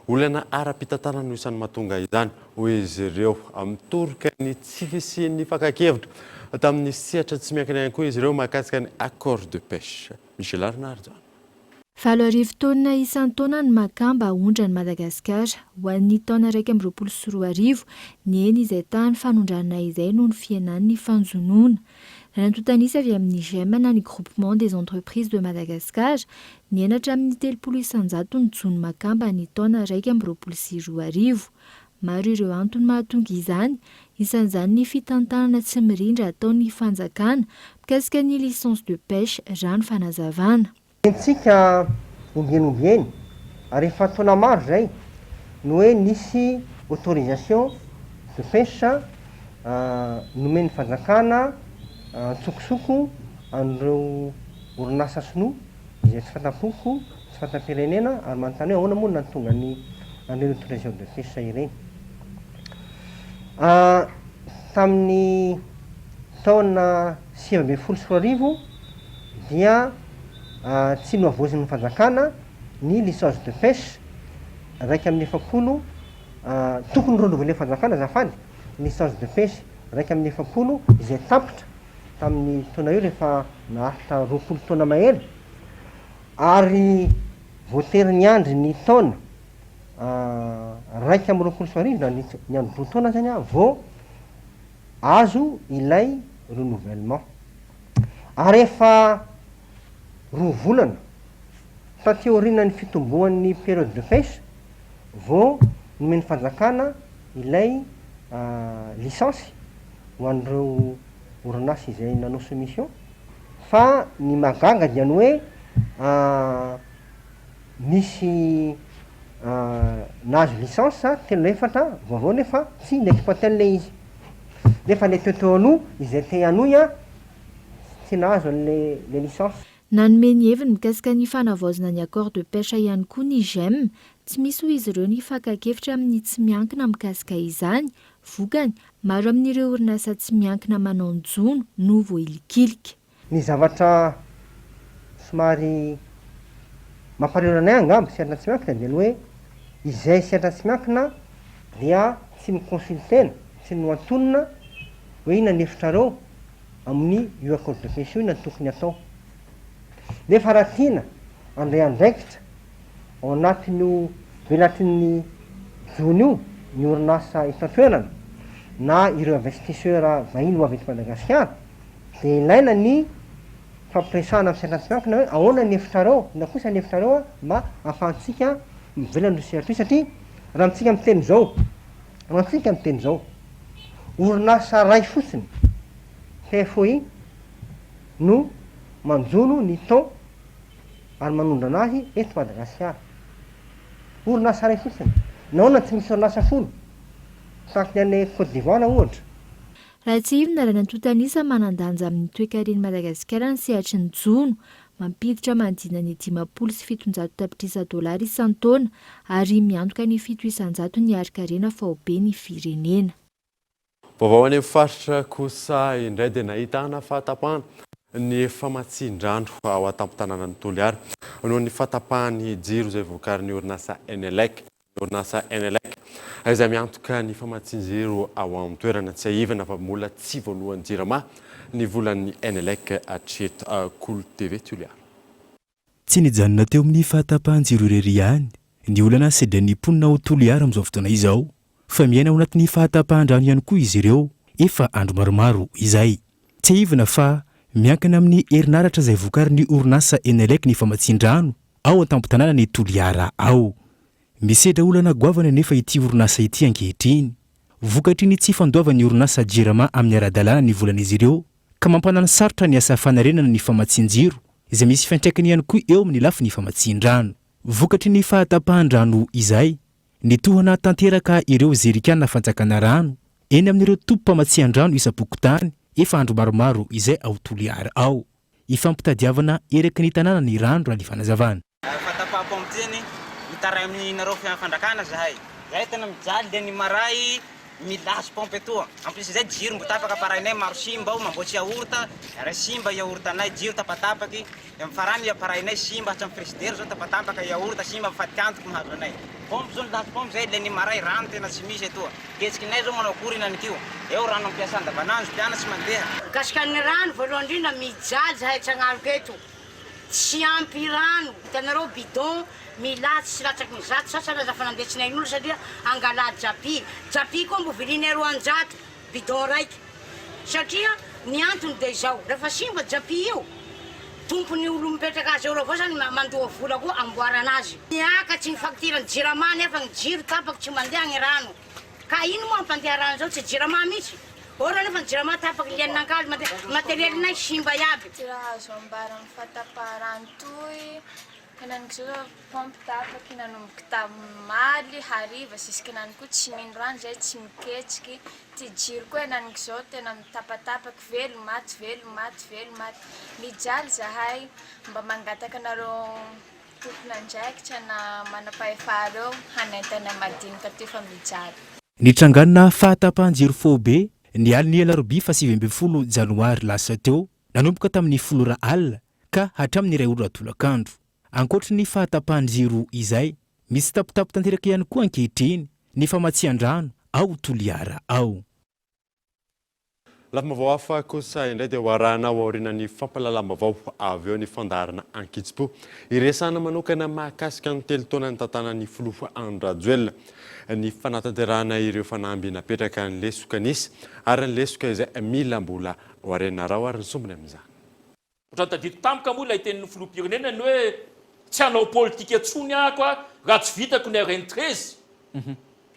Olana ara-pitantarana no isan'ny mahatonga izany hoy izy ireo mitoroka ny tsy fisian'ny fankakevitra tamin'ny sehatra tsy miankina ihany koa izy ireo mahakasika ny accord de pêche. Michel Arnard. 4 taona isan-taona ny makamba ahondra ny Madagasikara ho an'ny taona 2024 ny eny izay tany fanondrana izay noho ny fiainan'ny fanjonoana. Nantontanisa avy amin'ny GEM na ny Groupement des entreprises de Madagascar ny enatra amin'ny 30 isanjato ny jono makamba ny taona 2024. Maro ireo antony mahatonga izany, isan'izany ny fitantanana tsy mirindra ataon'ny fanjakana mikasika ny licence de pêche rano fanazavana. Tsika ombieny ary efa taona maro zay no hoe nisy autorisation de pêche nomen'ny fanjakana tsokosoko an'ireo orinasa sinoa izay tsy fantapoko tsy fantam-pirenena ary manontany hoe ahoana moa nahatonga ny an'ireo autorisation de pêche ireny. Tamin'ny taona 2024 dia tsy noavozin'ny fanjakana ny licence de pêche 140 tokony renouveler fanjakana zafady licence de pêche 140 izay tapitra tamin'ny taona io rehefa naharitra 20 taona mahery ary voatery ny andry ny taona 2024 na ny andro taona zany vao azo ilay renouvellement ary efa 2 volana taty aorianany fitomboan'ny période de pêche vao nomen'ny fanjakana ilay licence ho an'ireo orinasa izay nanao soumission fa ny mahagaga dia ny hoe misy nahazo licence telo efatra vaovao nefa tsy n'exploitan'le izy nefa le teo aloha izay te hanohy a tsy nahazo an'le licence. Nanome ny heviny mikasika ny fanavaozana ny accord de pêche ihany koa ny GEM, tsy misy ho izy ireo ny fakakefitra amin'ny tsy miankina mikasika izany, vokany maro amin'ireo orinasa tsy miankina manao njono no voilikilika. Ny zavatra somary mampareranay angamba seatra tsy miankina dia ny hoe izay seatra tsy miankina dia tsy mikonsultena, tsy noantonona hoe inona ny hefitrareo amin'ny io accord de pêche io inona ny tokony atao. Nefa raha tiana andray andraikitra ao anatin'io velatin'ny jony io ny orinasa itan-toerana na ireo investisseur vahiny ho avy eto Madagasikara dia ilaina ny fampiresahana amin'ny setra tsy miankina hoe ahoana ny hefitrareo na kosa ny hefitrareo mba ahafahantsika mivelona ny sehatry satria raha mitsika miteny zao orinasa ray fotsiny TFOI no manjono ny tao ary manondra anazy eto Madagasikara. Orinasa ray fotsiny nahoana tsy misy orinasa folo tahaka ny any Côte d'Ivoire ohatra. Raha tsy ivona raha nantontanisa manandanja amin'ny toe-karen'i Madagasikara ny sehatry ny jono, mampiditra manodidina ny 570 tapitrisa dolary isan-taona ary miantoka ny 700 ny ari-karena faobe ny firenena. Vaovao any amin'ny faritra kosa indray dia nahitana fahatapahana ny famatsin-drano ao an-tampon-tanànan'ny Toliara noho ny fahatapahany jiro izay vokarin'ny orinasa Enelec. Orinasa Enelec izay miantoka ny famatsin-jiro ao amin'ny toerana tsy ahivana fa mbola tsy voalohan'ny jirama ny volan'ny Enelec atreto Cool TV Toliara. Tsy nijanona teo amin'ny fahatapahan-jiro irery ihany ny olana sedran'ny mponina ao Toliara amin'izao fotoana izao fa miaina ao anatin'ny fahatapahan-drano ihany koa izy ireo efa andro maromaro izay. Tsy ahivana fa miankina amin'ny herinaratra izay vokarin'ny orinasa Enelec ny famatsin-drano ao an-tampon-tanànan'ny Toliara ao. Misedra olana goavana nefa ity orinasa ity ankehitriny. Vokatry ny tsy fandoavan'ny orinasa Jirama amin'ny ara-dalàna ny volan'izy ireo ka mampanana sarotra ny asa fanarenana ny famatsin-jiro izay misy fiantraikany ihany koa eo amin'ny lafiny famatsin-drano. Vokatry ny fahatapahan-drano izay nitohana tanteraka ireo zerikanina fanjakana rano eny amin'ireo tompo-pamatsia-drano isam-pokotany efa andro maromaro izay ao Toliara ao. Ifampitadiavana eraky ny tanàna ny rano raha ny fanazavana. Fatapaham-pompieny mitaray aminareo fandrakana zahay tena mijaly dia ny maray milasy pompe etoa. En plus izay jiro mbo tapaka parainay maro simba ao mamboatsy yaourta ary simba yaourta anay jiro tapatapaky farany parainay simba hatramy frigidaire zao tapatapaka yaourta simba fatiantoko mahazo anay. Pompe zao lasy pompe zay le ny maray rano tena tsy misy etoa. Ketsikinay zao manao akory inanikio. Eo rano ampiasa andavanandro mpianatsy mandeha. Mikasikan'ny rano voalohany indrindra mijaly zahay tsagnaroko eto. Tsy ampy rano, hitanareo bidon milatsy sy latsaky ny zato sasany aza fanandetsinay n'olo satria angala japy. Japy koa mbo vilinay 200 bidon raiky. Satria ny antony dia izao, rehefa simba japy io, tompony olo mipetraka azy eo avao zany mandoa vola koa amboarana azy. Niakatsy ny faktirany jirama nefa ny jiro tapaky tsy mandeha ny rano. Ka ino moa ampandeha rano zao tsy jirama mihitsy. Ora nefa ny jirama tapaky lianin'ankaly materialinay simba iaby. Raha azo ambara amin'ny fatapahan-rano toy kenaniko zao pompe tapaky nanomboky tamimaly hariva zisky nany koa tsy mino rano zay tsy miketsiky. Ty jiro koa enaniko zao tena mitapatapaky velo maty. Mijaly zahay mba mangataka anareo tompona andraikitra na manapahefara eo hanaintana madinika teo fa mijaly. Nitranganina fahatapahan-jiro fobe ny aliny alarobia fa 20 janoary lasa teo nanomboka tamin'ny 10 alina ka hatramin'ny 2 ora tolakandro. Ankoatra ny fahatapahan-jiro izay misy tapitapo tanteraka ihany koa ankehitriny ny famatsia-drano ao Toliara ao. Lavomavao hafa kosa indray dia hoaranao aorianan'ny fampalalam-bavao avy eo ny fandarana Ankitsipo. Iresana manokana mahakasika ny telo taona ny tantanan'ny Filoha Andrajoelina. Ny fanatanterahana ireo fanamby napetraka ny lesoka nisy ary ny lesoka izay mila mbola hoarena rao ary ny sombony amin'izany. Ohatrany tadidiko tampoka moa ilay tenin'ny filoham-pirenena ny hoe tsy hanao politika antsony ako raha tsy vitako ny RN13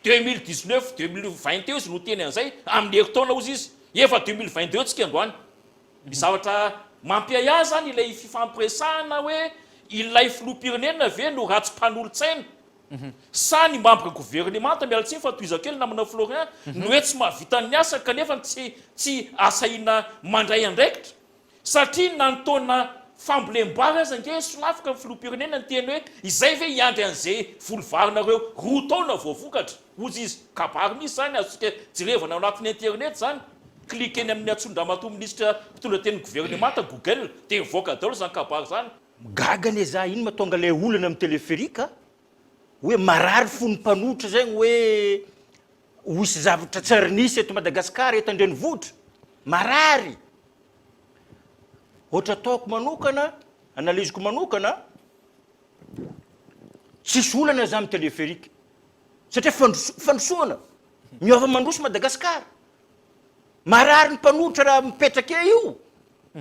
2019 2020 eo izy no teny an'izay amin'ny herintaona ozy izy efa 2022 tsika androany. Ny zavatra mampiaya zany ilay fifampiresahana hoe ilay filoham-pirenena ve no ratsy mpanolo-tsaina Sany membre gouvernemanta mialatsiny fa toizakely namana Florian no hoe tsy mahavita ny asa kanefa tsy asaina mandray andraikitra satria nantaona fambolem-bary aza ange solafaka filoham-pirenena ny teny hoe izay ve hiandry an'izay volovarinareo roa taona voavokatra ozy izy kabary misy zany azosika jerevana ao anatin'ny internet zany klikeny amin'ny atsondramatoa ministra mpitondra teny gouvernemanta Google dia mivoaka daholo zany kabary zany. Gagany za iny mahatonga le olana amin'ny téléphérique hoe marary fony mpanotra zegny hoe hoisy zavatra tsary nisy eto Madagasikara eto Andrenivohitra marary. Ohatra ataoko manokana, analiziko manokana, tsisy olana za amin'ny téléphérique satria fandrosoana miova mandroso Madagasikara. Marary ny mpanotra raha mipetraka io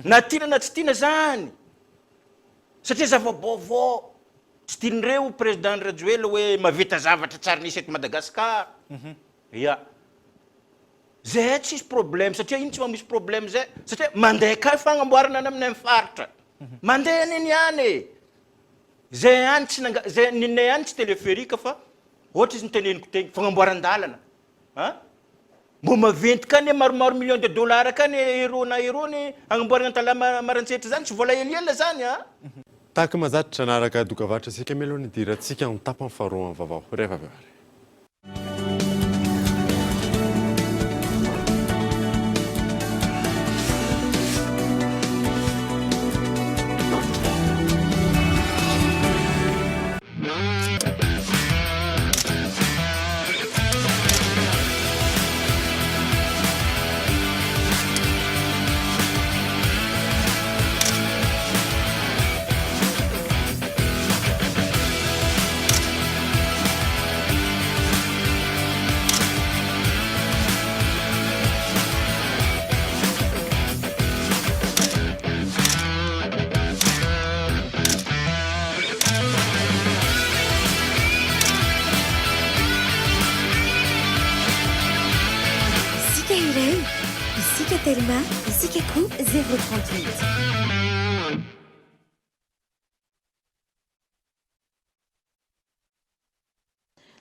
na tiana na tsy tiana zany satria zava-baovao tsy tian'ireo président Rajoelina hoe mavita zavatra tsara nisy eto Madagasikara. Ya zay tsisy problème satria iny tsy misy problème zay satria mandeha ka fagnamboarana any amin'ny faritra mandeha neny any zay any tsy zay ninay any tsy téléphérique fa ohatra izy niteneniko teny fagnamboaran-dalana mbo maventy ka ne maromaro million de dollars ka ne euro na euro ne agnamboarana tala marantsehatra zany tsy vola eliela zany tahaka mazatra naraka dokavatra sika melohany diratsika ny tapany faharoa amin'ny vaovao rehefa avy ary. Telma, Isika Crew 038.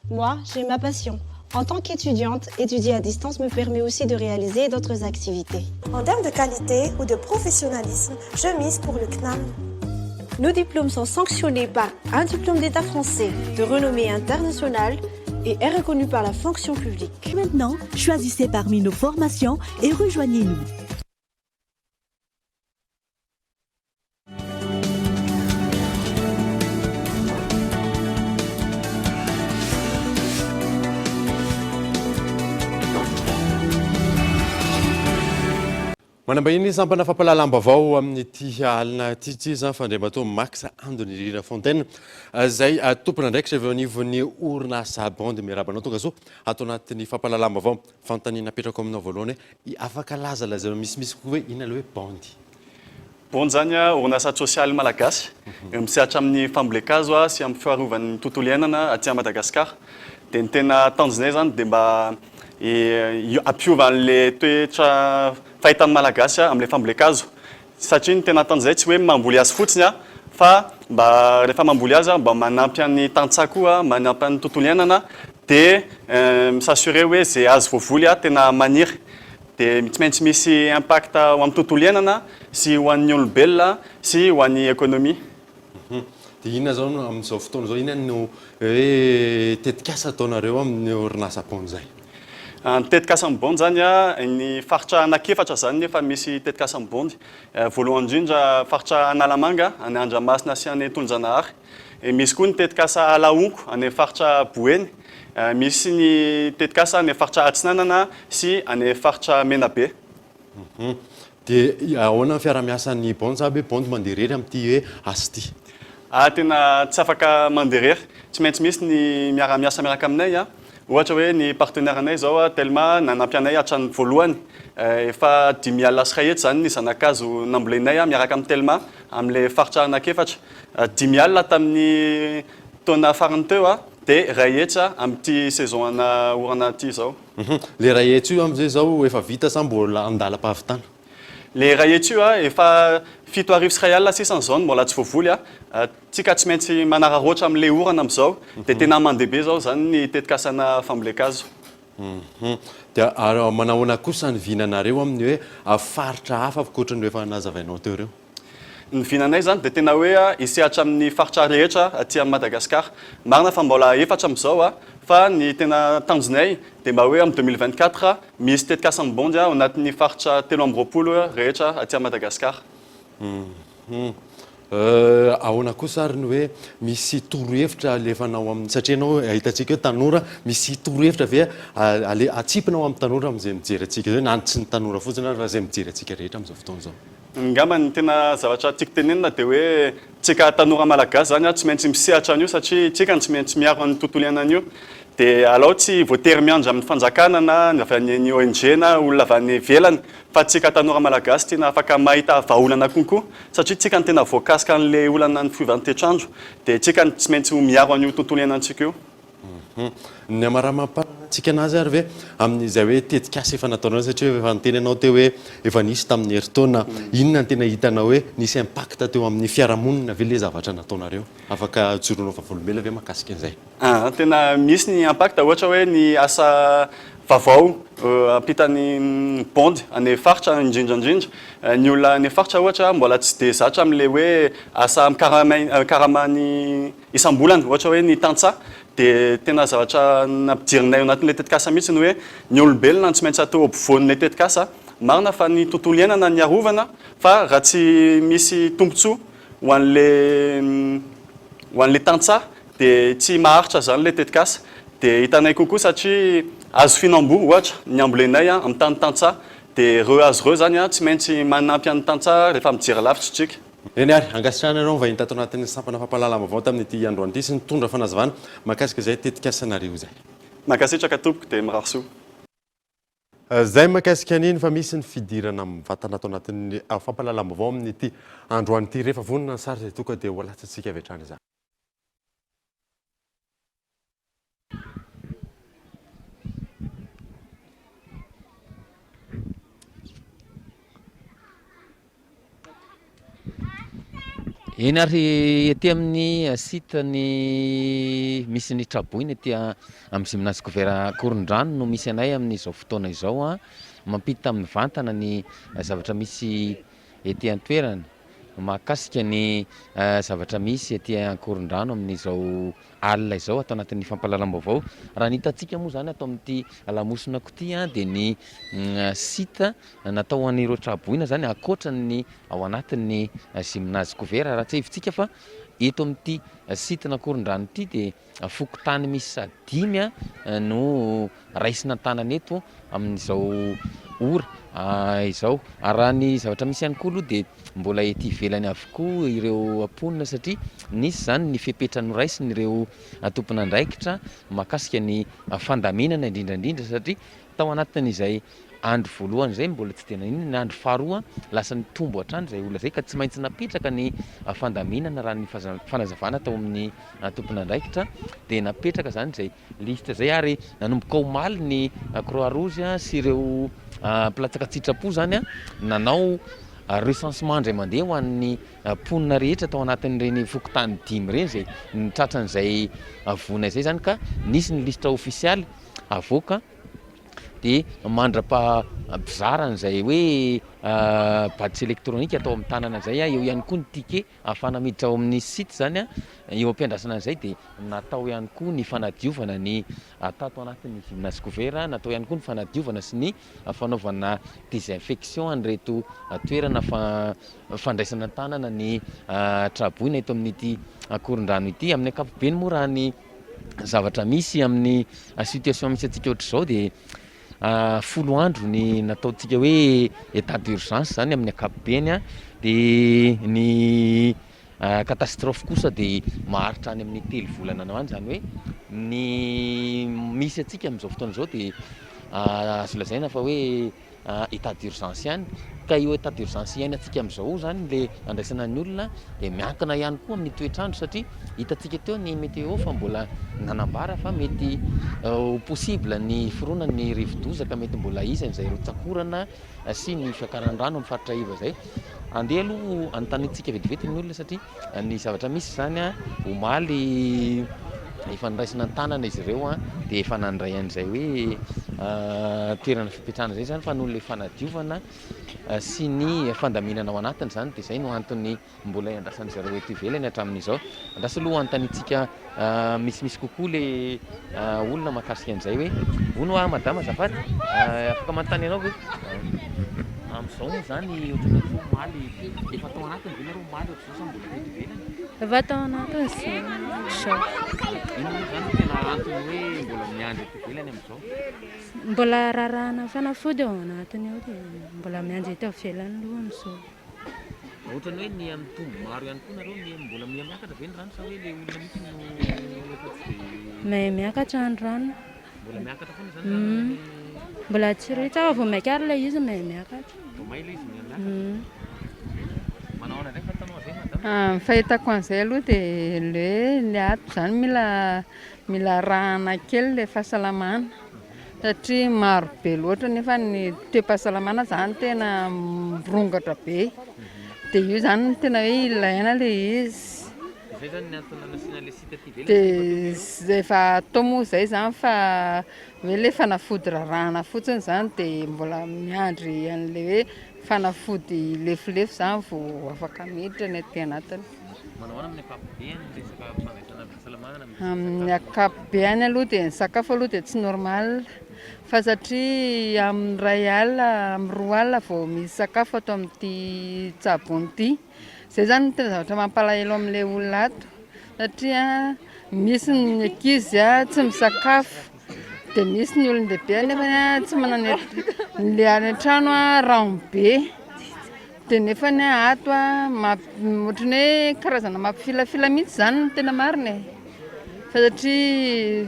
Moi, j'ai ma passion. En tant qu'étudiante, étudier à distance me permet aussi de réaliser d'autres activités. En termes de qualité ou de professionnalisme, je mise pour le CNAM. Nos diplômes sont sanctionnés par un diplôme d'État français de renommée internationale et est reconnu par la fonction publique. Maintenant, choisissez parmi nos formations et rejoignez-nous. Manambahiny sampana fampalalam-baovao amin'ny ity alina ity zany fandriambato Max Andony Rira Fontaine zay tompona ndraikitra avy anivon'ny orinasa Bond miarabanao tonga zo atao anatin'ny fampalalam-baovao fanontaniana apetrako aminao voalohany afaka lazalazanao misimisy koa hoe inona hoe Bond. Bond zany orinasa sosialy malagasy misehatra amin'ny fambolekazo sy amin'ny fiarovan'ny tontolo iainana aty Madagasikara dia ny tena tanjonay zany dia mba ampiova an'le toetra fahitan'ny malagasy amin'le fambolekazo satria ny tena tanjonay tsy hoe mamboly azy fotsiny fa mba rehefa mamboly azy mba manampy an'ny tantsaha koa manampy an'ny tontolo iainana dia misassurer hoe zay azo voavoly tena maniry dia tsy maintsy misy impact ho amin'ny tontolo iainana sy ho an'ny olombelona sy ho an'ny économie. Dia inona zao amin'izao fotoana zao inona no hoe tetikasa ataonareo amin'ny orinasa Bond zay? Tetikasa amin'ny Bond zany ny faritra anakefatra zany nefa misy tetikasa amin'ny Bond voalohany indrindra faritra Analamanga any Andramasina sy any Tonjanahary misy koa ny tetikasa Alaonko any faritra Boeny misy ny tetikasa any faritra Atsinanana sy any faritra Menabe. Dia ahoana ny fiara-miasan'ny Bond sabe Bond mandeha irery amin'ity hoe asa ity? Tena tsy afaka mandeha irery tsy maintsy misy ny miara-miasa miaraka aminay ohatra hoe ny partenaire anay zao Telma nanampy anay hatrany voalohany efa 10 alina sy iray hetsy zany ny zanakazo nambolenay miaraka amin'ny Telma amin'le faritra anakefatra 10 alina tamin'ny taona farany teo dia iray hetsy amin'ity saison ana orana ity zao. Le iray hetsy io amin'izay zao efa vita sa mbola an-dalam-pahavitana? le raha io efa 7 arivo sy 1 alina sisan'izao mbola tsy voavoly tsika tsy maintsy manararoatra amin'le orana amin'izao dia tena mandeha be zao zany ny tetikasana fambolekazo. Dia manahoana kosa ny vinanareo amin'ny hoe faritra hafa ankoatran'ny efa nazavainao teo reo? Ny vinanay zany dia tena hoe isehatra amin'ny faritra rehetra aty amin'ny Madagasikara. Marina fa mbola 4 amin'izao fa ny tena tanjonay dia mba hoe amin'ny 2024 misy tetikasany bondy ao anatin'ny faritra 320 rehetra aty amin'ny Madagasikara. Ahoana kosa ary ny hoe misy torohevitra alefanao amin'ny satria anao ahitantsika hoe tanora misy torohevitra ve atsipinao amin'ny tanora amin'izay mijery antsika zao na tsy ny tanora fotsiny raha izay mijery antsika rehetra amin'izao fotoana izao? Ngamba ny tena zavatra tiako tenenina dia hoe tsika tanora malagasy zany tsy maintsy misehatra an'io satria tsika tsy maintsy miaro amin'ny tontolo iainan'io. Dia alao tsy voatery miandry amin'ny fanjakana na avy any ONG na olona avy any ivelany fa tsika tanora malagasy tena afaka mahita vahaolana konkoa satria tsika ny tena voakasika an'ilay olana ny fiovan'ny toetrandro dia tsika tsy maintsy miaro an'io tontolo iainantsika io. Ny amara-mampatsika anazy ary ve amin'izay hoe tetikasa efa nataonao satria efa nitenanao teo hoe efa nisy tamin'ny herintaona inona ny tena hitanao hoe nisy impact teo amin'ny fiarahamonina ve le zavatra nataonareo afaka joronao vavolombela ve mahakasika an'izay? Tena misy ny impact ohatra hoe ny asa vaovao ampitany bondy any faritra indrindrandrindra ny olona any faritra ohatra mbola tsy dia zatra amin'le hoe asa karamany isam-bolana ohatra hoe ny tantsaha dia tena zavatra nampidirinay anatin'ilay tetikasa mihitsy ny hoe ny olombelona tsy maintsy atao ampovoan'ilay tetikasa marina fa ny tontolo iainana ny arovana fa raha tsy misy tombontsoa ho an'ilay tantsaha dia tsy maharitra zany ilay tetikasa. Dia hitanay kokoa satria azo fihinam-bo ohatra ny ambolenay amin'ny tany tantsaha dia reo azo reo zany tsy maintsy manampy an'ny tantsaha rehefa mijery lavitra tsika. Eny ary angasitrana ianao vahiny tato anatin'ny sampana fampahalalam-baovao tamin'ity androany ity sy nitondra fanazavana mahakasika izay tetikasanareo izay. Mankasitraka tompoko dia mirary soa. Zay mahakasika an'iny fa misy ny fidirana amin'ny vatana ato anatin'ny fampahalalam-baovao amin'ity androany ity rehefa vonona ny sary izay toka dia ho latsantsika avy hatrany izany. Eny ary ety amin'ny site ny misy ny traboiny ety amin'ny gymnase couvert Korondrano no misy anay amin'izao fotoana izao mampita amin'ny vantana ny zavatra misy ety an-toerana mahakasika ny zavatra misy ety Korondrano amin'izao alina izao atao anatin'ny fampahalalam-baovao. Raha ny hitantsika moa zany atao amin'ity lamosina koty dia ny site natao an'ireo traboina zany akoatra ny ao anatin'ny gymnase couvert raha tsy hevitsika fa eto amin'ity site na Korondrano ity dia fokotany misy 5 no raisina tanana eto amin'izao ora izao. Raha ny zavatra misy ihany koa aloha dia mbola ety ivelany avokoa ireo amponina satria nisy zany ny fepetra noraisiny ireo tompon'andraikitra mahakasika ny fandaminana indrindrandrindra satria tao anatin'izay andro voalohany zay mbola tsy tena inona ny andro faharoa lasa ny tombo hatrany izay olona zay ka tsy maintsy napetraka ny fandaminana raha ny fanazavana tao amin'ny tompon'andraikitra dia napetraka zany izay lista zay ary nanomboka omaly ny Croix Rouge sy ireo mpilatsaka sitrapo zany nanao recensement indray mandeha ho an'ny mponina rehetra tao anatin'ireny fokotany 5 ireny zay nitratran'izay vona izay zany ka nisy ny lista ofisialy avoaka dia mandra-pizarana izay hoe badge électronique atao amin'ny tanana izay eo ihany koa ny ticket ahafahana miditra ao amin'ny site zany eo am-piandrasana izay dia natao ihany koa ny fanadiovana ny atato anatin'ny gymnase couvert natao ihany koa ny fanadiovana sy ny fanaovana désinfection an'ireto toerana fandraisana tanana ny traboina eto amin'ity Korondrano ity. Amin'ny ankapobeny moa raha ny zavatra misy amin'ny situation misy antsika ohatr'izao dia 10 andro ny nataontsika hoe état d'urgence zany amin'ny ankapobeny dia ny catastrophe kosa dia maharitra any amin'ny 3 volana any zany hoe ny misy antsika amin'izao fotoana izao dia azo lazaina fa hoe état d'urgence ihany ka io état d'urgence ihany atsika amin'izao zany le andraisana ny olona de miankina ihany koa amin'ny toetrandro satria hitantsika teo ny météo fa mbola nanambara fa mety possible ny fironan'ny rivodozaka mety mbola izany rotsakorana sy ny fiakaran-drano amin'ny faritra iva zay andeha aloha anontanytsika vetivety ny olona satria ny zavatra misy zany omaly efa niraisina ny tanana izy ireo dia efa nandray an'izay hoe toerana fipetrahana zay zany fa noho le fanadiovana sy ny fandaminana ao anatiny zany dia zay no antony mbola andrasan'ny zareo eto ivelany hatramin'izao andrasy aloha antanitsika misimisy kokoa le olona mahakasika an'izay hoe ono madama azafady afaka manontany ianao ve amin'izao moa zany ohatrany hoe omaly efa tao anatiny ve nareo omaly ohatr'izao sa mbola eto ivelany efa tao anatiny zao ino zany tena antony hoe mbola miandry eto ivelany amin'izao mbola rarahana fanafody ao anatiny ao dia mbola miandry eto ivelany aloha amin'izao ohatrany hoe ny amin'ny tombo maro ihany koa nareo ny mbola miakatra ve ny rano sa hoe le olona mihitsy no efa tsy mahay miakatra ny rano mbola miakatra foana zany mbola tsy ritsaka vao miakatra ilay izy mahay miakatra vao may ilay izy miakatra manao ana ndraiky fatanao avy madama fahitako an'izay aloha dia le ato zany mila rahana kely le fahasalamana satria maro be loatra nefa ny toe-pahasalamana zany tena mirongatra be dia io zany tena hoe ilaina le izy zay zany ny antony anasiana le site aty dia efa atao moa zay zany fa hoe le fanafody rarahana fotsiny zany dia mbola miandry an'le hoe fanafody lefilefy zany vao afaka miditra ny aty anatiny manao amin'ny akapobeany resaka fandraisana fahasalamana amin'ny akapobeany aloha dia ny sakafo aloha dia tsy normal fa satria amin'ny ray alina amin'ny roa alina vao misy sakafo atao amin'ity tsabony ity zay zany tena zavatra mampalahelo amin'ilay olona ato satria misy ny ankizy tsy misakafo dia misy ny olon-dehibe nefa tsy manana le any an-trano rano be dia nefa ny ato ohatrany hoe karazana mampifilafila mihitsy zany no tena marina fa satria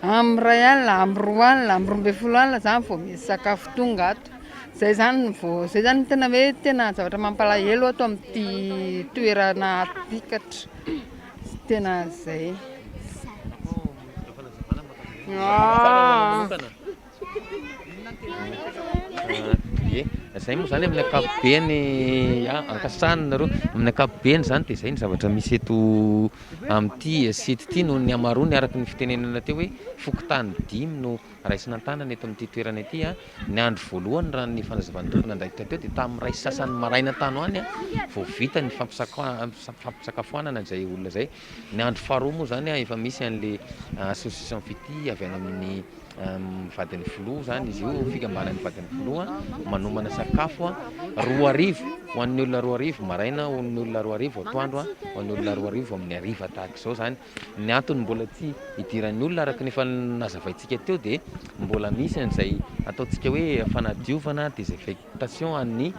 amin'ny ray alina amin'ny roa alina amin'ny 12 alina zany vao misy sakafo tonga ato zay zany tena hoe tena zavatra mampalahelo ato amin'ity toerana atikatra tena zay zay moa zany amin'ny akapobeany ankasitrahana nareo amin'ny akapobeany zany dia zay ny zavatra misy eto amin'ity site ity no ny amarony araka ny fitenenana teo hoe fokotany 5 no raisina tanana eto amin'ity toerana ity ny andro voalohany raha ny fanazavany tompona andraikitra teo dia tamin'ny ray sasany maraina tany any vao vita ny fampisakafoanana izay olona zay ny andro faharoa moa zany efa misy an'le association fity avy any amin'ny vadin'ny filoha zany izy io fikambanan'ny vadin'ny filoha manomana sakafo 2:00 ho an'ny olona 2:00 maraina ho an'ny olona 2:00 atoandro ho an'ny olona 2:00 amin'ny hariva tahaka izao zany ny antony mbola tsy idiran'ny olona araka nefa nazavaintsika teo dia mbola misy an'izay ataontsika hoe fanadiovana désinfectation an'ny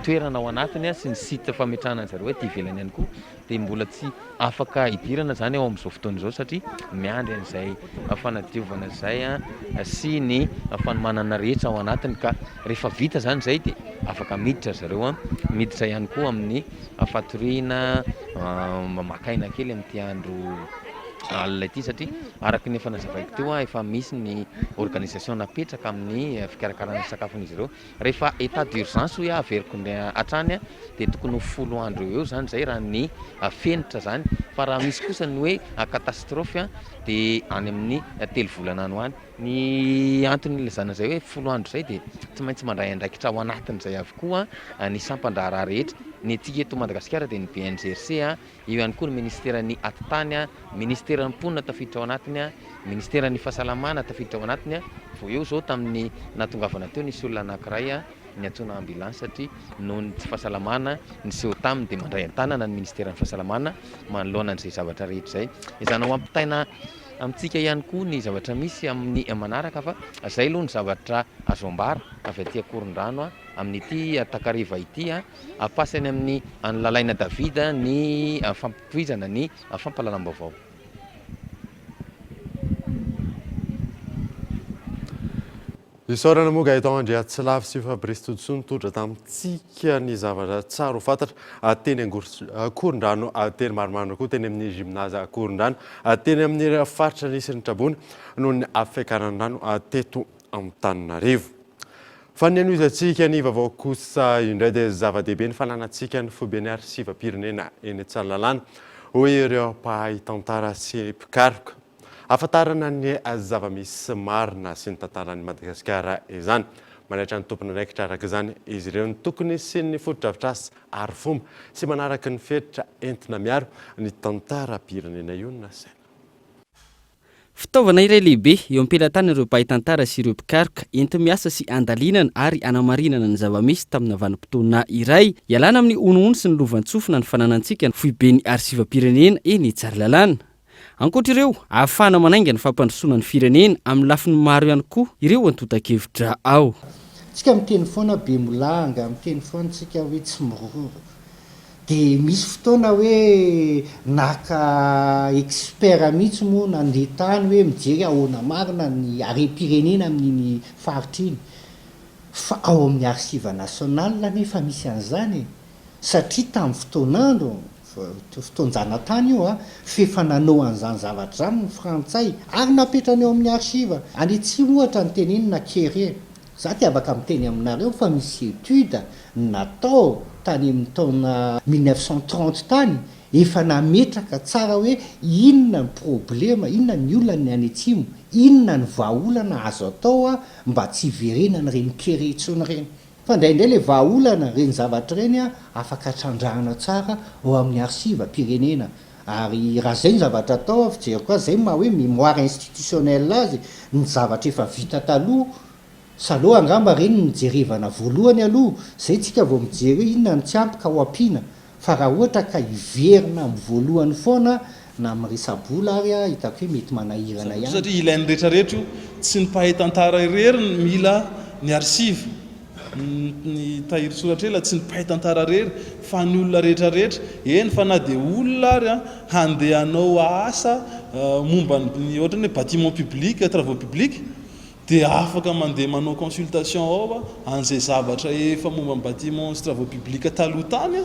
toerana ao anatiny sy ny site fametrahana zareo hoe ty ivelany ihany koa dia mbola tsy afaka idirana zany ao amin'izao fotoana izao satria miandry an'izay fanadiovana zay sy ny fanomanana rehetra ao anatiny ka rehefa vita zany zay dia afaka miditra zareo miditra ihany koa amin'ny fatoriana makaina kely amin'ity andro alina ity satria araka ny efa nazavaiko teo efa misy ny organisation napetraka amin'ny fikarakarana sakafon'izy ireo rehefa état d'urgence hoe averiko ny hatrany dia tokony 10 andro eo zany zay raha ny fenitra zany fa raha misy kosa ny hoe catastrophe dia any amin'ny 3 volana any hoany ny antony ilazana zay hoe 10 andro zay dia tsy maintsy mandray andraikitra ao anatin'izay avokoa ny sampan-draharaha rehetra ny atsika eto Madagasikara dia ny BNGRC io ihany koa ny ministeran'ny atitany ministeran'ny mponina tafiditra ao anatiny ministeran'ny fahasalamana tafiditra ao anatiny vao eo zao tamin'ny natongavana teo nisy olona anankiray ny antsoina ambulance satria noho ny tsy fahasalamana ny seho taminy dia mandray an-tanana ny ministeran'ny fahasalamana manoloana an'izay zavatra rehetra zay izany ho ampitaina amintsika ihany koa ny zavatra misy amin'ny manaraka fa zay aloha ny zavatra azo ambara avy aty Akorondrano amin'ity takariva ity apasany amin'ny Lalaina Davida ny fampitohizana ny fampahalalam-baovao. Isaorana moa gaetan Andriatsilavy sy Fabrice Todson todra tamintsika ny zavatra tsara ho fantatra teny Akorondrano teny maromaro koa teny amin'ny gymnase Akorondrano teny amin'ny faritra nisy ny Trabona noho ny afikaran-drano teto Antananarivo. Fa ny anoizatsika ny vaovao kosa indray dia zava-dehibe ny fananantsika ny foibeny arsivam-pirenena eny Tsaralalàna hoe ireo mpahay tantara sy mpikaroka ahafantarana ny zava-misy marina sy ny tantaran'i Madagasikara izany. Manahitra ny tompony andraikitra araka izany izy ireo ny tokony sy ny foto-drafitrasa ary fomba sy manaraka ny fetitra entina miaro ny tantaram-pirenena io na saina. Fitaovana iray lehibe eo am-pelantany ireo mpahay tantara sy ireo mpikaroka enti miasa sy andalinana ary anamarinana ny zava-misy tamina vanim-potoana iray ialana amin'ny onoony sy ny lovantsofina ny fananantsika ny foibeny arsivam-pirenena eny Tsaralalàna. Ankoatra ireo ahafahana manainga ny fampandrosoana ny firenena amin'ny lafiny maro ihany koa ireo antotan-kevitra ao. Tsika miteny foana be molanga, miteny foana tsika hoe tsy miroro. Dia misy fotoana hoe naka expert mihitsy moa nandeha tany hoe mijery ahoana marina ny harem-pirenena amin'iny faritra iny. Fa ao amin'ny arsiva nasional nefa misy an'izany satria tamin'ny fotoanandro fotoanjana tany io fefa nanao an'izany zavatra zany ny frantsay ary napetrany eo amin'ny arsiva. Any atsimo ohatra ny tenenina Kéré. Za ty afaka miteny aminareo fa misy étude natao tany amin'ny taona 1930 tany efa nametraka tsara hoe inona ny problema, inona ny olana any atsimo, inona ny vahaolana azo atao mba tsy hiverenana reny Kéré intsony reny. Fa indraindray le vahaolana reny zavatra reny afaka trandrahana tsara ao amin'ny arsivam-pirenena. Ary raha zay ny zavatra atao fijery koa zay ma hoe mémoire institutionnelle azy ny zavatra efa vita taloha. Saloha angamba reny nijerevana voalohany aloha, zay tsika vao mijery inona ny tsy ampy ka ho ampiana. Fa raha ohatra ka hiverina amin'ny voalohany foana na amin'ny resabola ary hitako hoe mety manahirana ihany. Satria ilain'ny rehetrarehetra io tsy ny mpahay tantara irery ny mila ny arsiva. Ny tahiry soratrela tsy ny mpahay tantara rery fa ny olona rehetrarehetra. Eny fa na dia olona ary handeha hanao asa momba ny ohatrany hoe bâtiment public, travaux publics dia afaka mandeha manao consultation ao an'izay zavatra efa momba ny bâtiment sy travaux publics taloha tany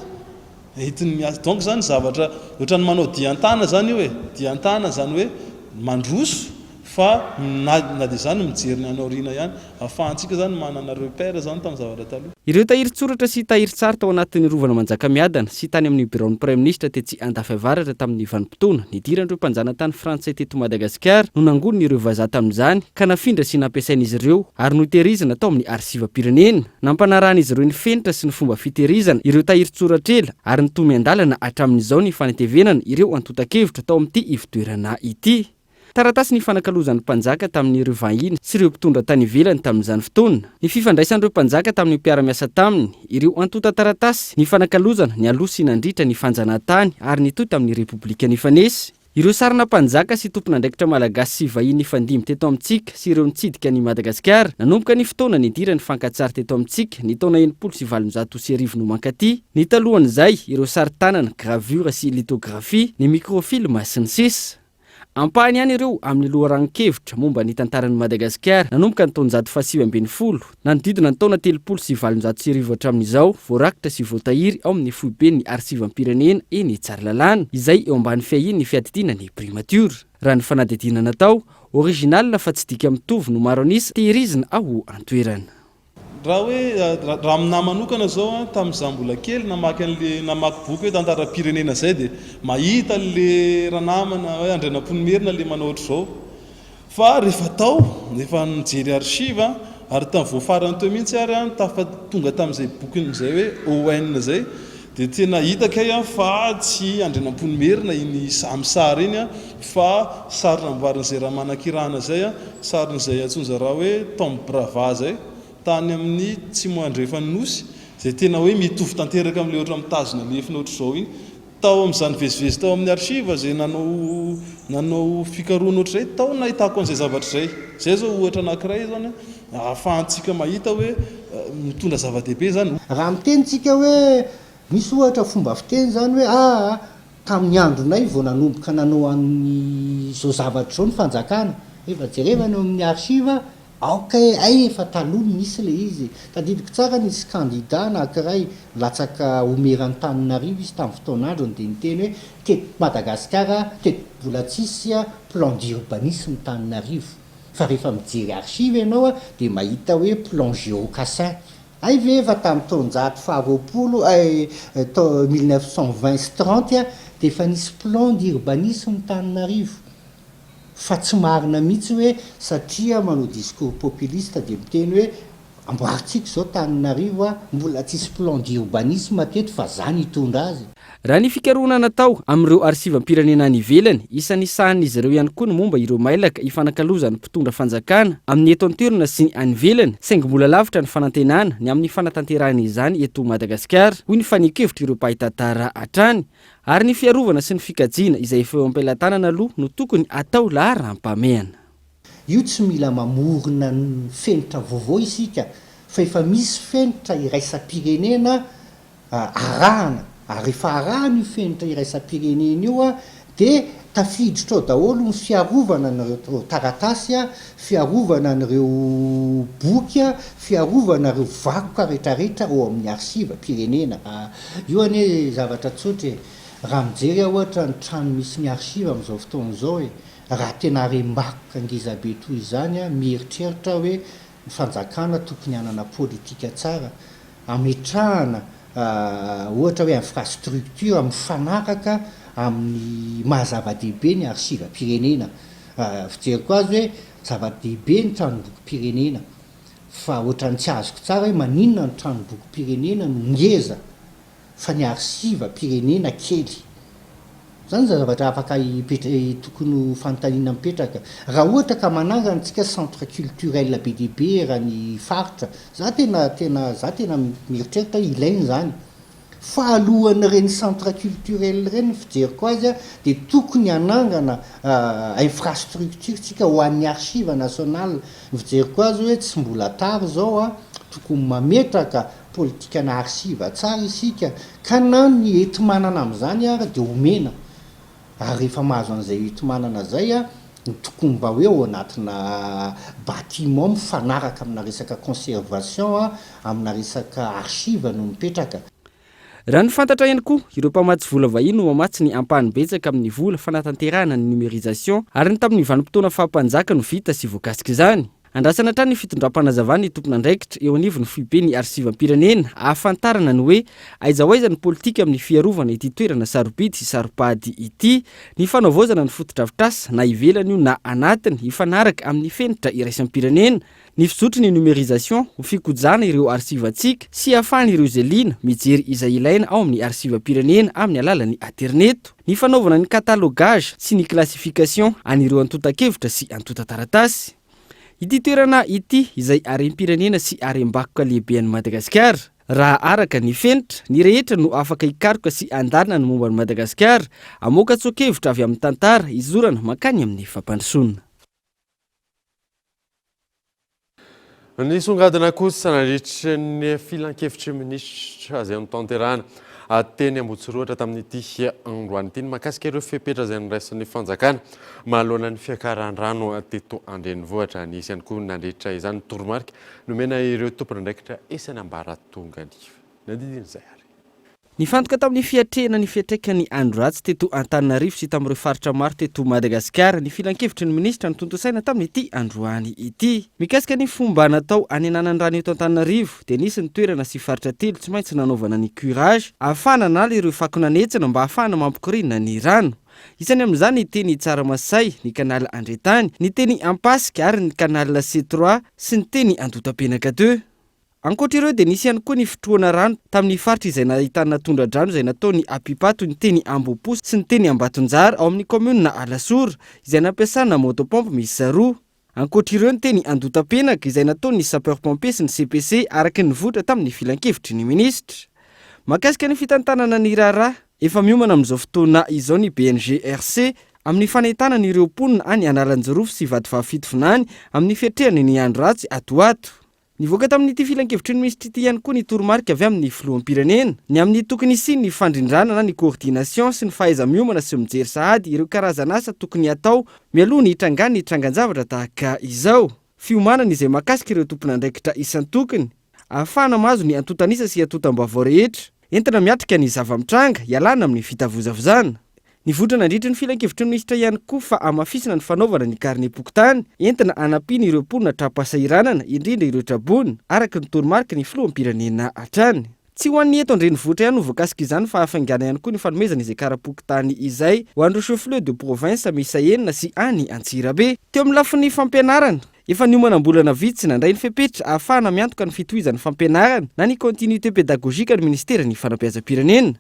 entiny miasa. Donc zany zavatra ohatrany manao diantana zany io diantana zany hoe mandroso fa na dia zany mijery ny anao rina ihany ahafahantsika zany manana repère zany tamin'ny zavatra taloha. Ireo tahirin-tsoratra sy tahirin-tsara tao anatin'ny rovana Manjakamiadana sy tany amin'ny bureau-ny Premier Ministre tetsy Andafiavaratra tamin'ny vanim-potoana nidiran'ireo mpanjanatany Frantsay teto Madagasikara no nangoniny ireo vazaha tamin'izany ka nafindra sy nampiasain'izy ireo ary notehirizana tao amin'ny arsivam-pirenena. Nampanarahan'izy ireo ny fenitra sy ny fomba fitehirizana ireo tahirin-tsoratrela ary nitomy an-dalana hatramin'izao ny fanetevenana ireo antotan-kevitra tao amin'ity ivotoerana ity. Taratasy ny fanakalozan'ny mpanjaka tamin'ireo vahiny sy ireo mpitondra tany ivelany tamin'izany fotoana. Ny fifandraisan'ireo mpanjaka tamin'ny mpiara-miasa taminy, ireo antota taratasy ny fanakalozana ny aloha sy nandritra ny fanjanahantany ary nitoy tamin'ny Repoblika Nifanesy. Ireo sarina mpanjaka sy tompon'andraikitra malagasy sy vahiny nifandimby teto amintsika sy ireo nitsidika ny Madagasikara nanomboka ny fotoana nidirany fankatsary teto amintsika ny taona 1990 no mankaty. Ny talohan'izay ireo sary tanana, gravure sy lithografie, ny microfilm sy ny sisa. Ampahany ihany ireo amin'ny loharankevitra momba ny tantaran'i Madagasikara nanomboka ny taona 1970 nanodidina ny taona 1970 hatramin'izao voarakitra sy voatahiry ao amin'ny foibeny arsivam-pirenena eny Tsaralalàna izay eo ambany fiahiny ny fiadidiana ny primature. Raha ny fanadidinana natao original fa tsy dika mitovy no maro anisa tehirizina ao an-toerana. Raha hoe raha aminahy manokana zao tamin'izaho mbola kely namaky boky hoe tantaram-pirenena zay dia mahita le raha namana hoe Andrianampoinimerina le manao ohatr'izao. Fa rehefa tao nefa nijery archive ary tamin'ny voafarany teo mihitsy ary tonga tamin'izay bokin'izay hoe ON zay dia tena hita kay fa tsy Andrianampoinimerina iny sary iny fa sary namboarin'izay raha manan-kirana zay sarin'izay atsonja raha hoe Tom Brava zay tany amin'ny Tsimo Andrefany Nosy zay tena hoe mitovy tanteraka amin'ilay ohatra mitazona lefina ohatr'izao iny tao amin'izany vezivezy tao amin'ny archive zay nanao fikaroana ohatr'izay tao nahitako an'izay zavatra zay zao ohatra anankiray zany ahafahantsika mahita hoe mitondra zava-dehibe zany. Raha mitenitsika hoe misy ohatra fomba fiteny zany hoe tamin'ny andronay vao nanomboka nanao an'izao zavatra zao ny fanjakana efa jerevana eo amin'ny archive aoka ay efa taloha misy le izy tadidiko tsara nisy candidat nakiray latsaka omeran-taninarivo izy tamin'ny fotoan'androny dia niteny hoe teto Madagasikara teto mbola tsisy plan d'urbanisme taninarivo fa rehefa mijery archive ianao dia mahita hoe plan Géocassin ay ve efa tamin'ny taonjato faharoapolo 1920 sy 30 dia efa nisy plan d'urbanisme taninarivo fa tsy marina mihitsy hoe satria manao discours populiste dia miteny hoe amboaritsika zao taninarivo mbola tsisy plan d'urbanisme teto fa zany hitondra azy. Raha ny fikarohana natao amin'ireo arsivam-pirenena any ivelany, isan'ny sahan'izy ireo ihany koa ny momba ireo mailaka ifanakalozany mpitondra fanjakana amin'ny eto an-toerana sy ny any ivelany, saingy mbola lavitra ny fanantenana ny amin'ny fanatanterahana izany eto Madagasikara, hoy ny fanenkevitra ireo mpahitatara hatrany, ary ny fiarovana sy ny fikajiana izay efa eo am-pelatanana aloha no tokony atao laharam-pameana. Io tsy mila mamorona ny fenitra vaovao isika fa efa misy fenitra iraisam-pirenena arahana ary rehefa arahana io fenitra iraisam-pirenena io dia tafiditra ao daholo ny fiarovana n'ireo taratasy, fiarovana n'ireo boky, fiarovana ireo vakoka rehetrarehetra ao amin'ny arsivam-pirenena. Io anie zavatra tsotra raha mijery ohatra ny trano misy ny arsiva amin'izao fotoana izao raha tena rembakoka ngezabe toy izany mieritreritra hoe ny fanjakana tokony hanana politika tsara ametrahana ohatra hoe infrastructure mifanaraka amin'ny mahazava-dehibe ny arsivam-pirenena. Fijeriko azy hoe zava-dehibe ny tranombokim-pirenena fa ohatrany tsy azoko tsara hoe maninona ny tranombokim-pirenena no ngeza fa ny arsivam-pirenena kely. Zany zavatra afaka tokony fanontaniana mipetraka. Raha ohatra ka manangana antsika centre culturel be dehibe raha ny faritra, za tena mieritreritra ilainy zany. Fa alohan'ireny centre culturel reny fijeriko azy dia tokony hanangana infrastructure tsika ho an'ny archive nationale. Fijeriko azy hoe tsy mbola tary zao tokony mametraka politikana archive tsara isika ka na ny entimanana amin'izany dia omena. Ary rehefa mahazo an'izay entimanana zay tokony mba hoe ao anatina bâtiment mifanaraka amina resaka conservation amina resaka archive no mipetraka. Raha ny fantatra ihany koa ireo mpamatsy vola vahiny no mamatsy ny ampahany betsaka amin'ny vola fanatanterahana ny numérisation ary ny tamin'ny vanim-potoana fahampanjaka no vita sy voakasika izany. Andrasana hatrany ny fitondram-panazavana ny tompon'andraikitra eo anivon'ny fibeny arsivam-pirenena ahafantarana ny hoe aiza ho aiza ny politika amin'ny fiarovana ity toerana sarobidy sy saropady ity, ny fanaovozana ny fotodrafitrasa na ivelany io na anatiny hifanaraka amin'ny fenitra iraisam-pirenena, ny fizotry ny numérisation ho fikojana ireo arsivantsika sy ahafahana ireo izay liana mijery izay ilaina ao amin'ny arsivam-pirenena amin'ny alalan'ny internet, ny fanaovana ny catalogage sy ny classification an'ireo antotan-kevitra sy antota-taratasy. Ity toerana ity izay arem-pirenena sy arem-bakoka lehibe an'i Madagasikara. Raha araka ny fenitra, ny rehetra no afaka hikaroka sy andanina ny momba an'i Madagasikara, amoaka tsoakevitra avy amin'ny tantara izorana mankany amin'ny fampandrosoana. Ny songadina kosa nandritry ny filan-kevitry minisitra izay notanterahana teny Ambohitsiroatra tamin'ity androany ity mahakasika ireo fepetra izay niraisin'ny fanjakana manoloana ny fiakaran-drano teto Andrenivohitra. Nisy ihany koa nandritra izany toromarika nomena ireo tompon'andraikitra isany ambaratonga nadidin'izay ary. Nifantoka tamin'ny fiatrehana ny fiatraikany andro ratsy teto Antananarivo sy tamin'ireo faritra maro teto Madagasikara ny filan-kevitry ny minisitra ny tontosaina tamin'ity androany ity. Mikasika ny fomba natao anenanany rano eto Antananarivo dia nisy ny toerana sy faritra telo tsy maintsy nanaovana ny curage ahafahana nala ireo fakonanetsana mba ahafahana mampikorina ny rano. Isany amin'izany ny teny Tsaramasay, ny kanala Andretany, ny teny Ampasika ary ny kanala C3 sy ny teny Antotapenaka 2. Ankoatra ireo dia nisy ihany koa ny fitrohana rano tamin'ny faritra izay nahitana tondradrano izay nataony Apipato, ny teny Ambopo sy ny teny Ambatonjara ao amin'ny commune Alasora izay nampiasana motopompe miisa roa. Ankoatra ireo ny teny Antotapenaka izay nataony sapeur pompier sy ny CPC araky ny votra tamin'ny filan-kevitry ny minisitra. Mahakasika ny fitantanana ny raharaha efa miomana amin'izao fotoana izao ny BNGRC amin'ny fanahitana ireo mponina any Analanjorofo sy Vadivavafitovinany amin'ny fiatrehany ny andro ratsy atoato. Nivoaka tamin'ity filan-kevitry ny minisitra ity ihany koa ny toromarika avy amin'ny filoham-pirenena ny amin'ny tokony isiny ny fandrindrana na ny coordination sy ny fahaiza-miomana sy mijery sahady ireo karazana asa tokony atao mialoha ny hitrangana ny trangan-javatra tahaka izao. fiomanana izay mahakasika ireo tompon'andraikitra isan-tokony ahafahana mahazo ny antotanisa sy atotam-baovao rehetra entina miatrika ny zava-mitranga ialana amin'ny fitavozavozana. Ny votra nandritra ny filan-kevitry ny minisitra ihany koa fa amafisana ny fanaovana ny karne-pokotany entina anampiana ireo mponina trapasahiranana indrindra ireo trabony araka ny toromarika ny filoham-pirenena hatrany. Tsy ho an'ny eto andrenivohitra ihany ho voakasika izany fa hafaingana ihany koa ny fanomezana izay kara-pokotany izay ho an'ireo chef-lieu de province miisa enina sy any Antsirabe. Teo amin'ny lafin'ny fampianarana efa niomanam-bolana vitsy nandray ny fepetra ahafahana miantoka ny fitohizan'ny fampianarana na ny continuité pédagogique ny ministera ny fanabeazam-pirenena.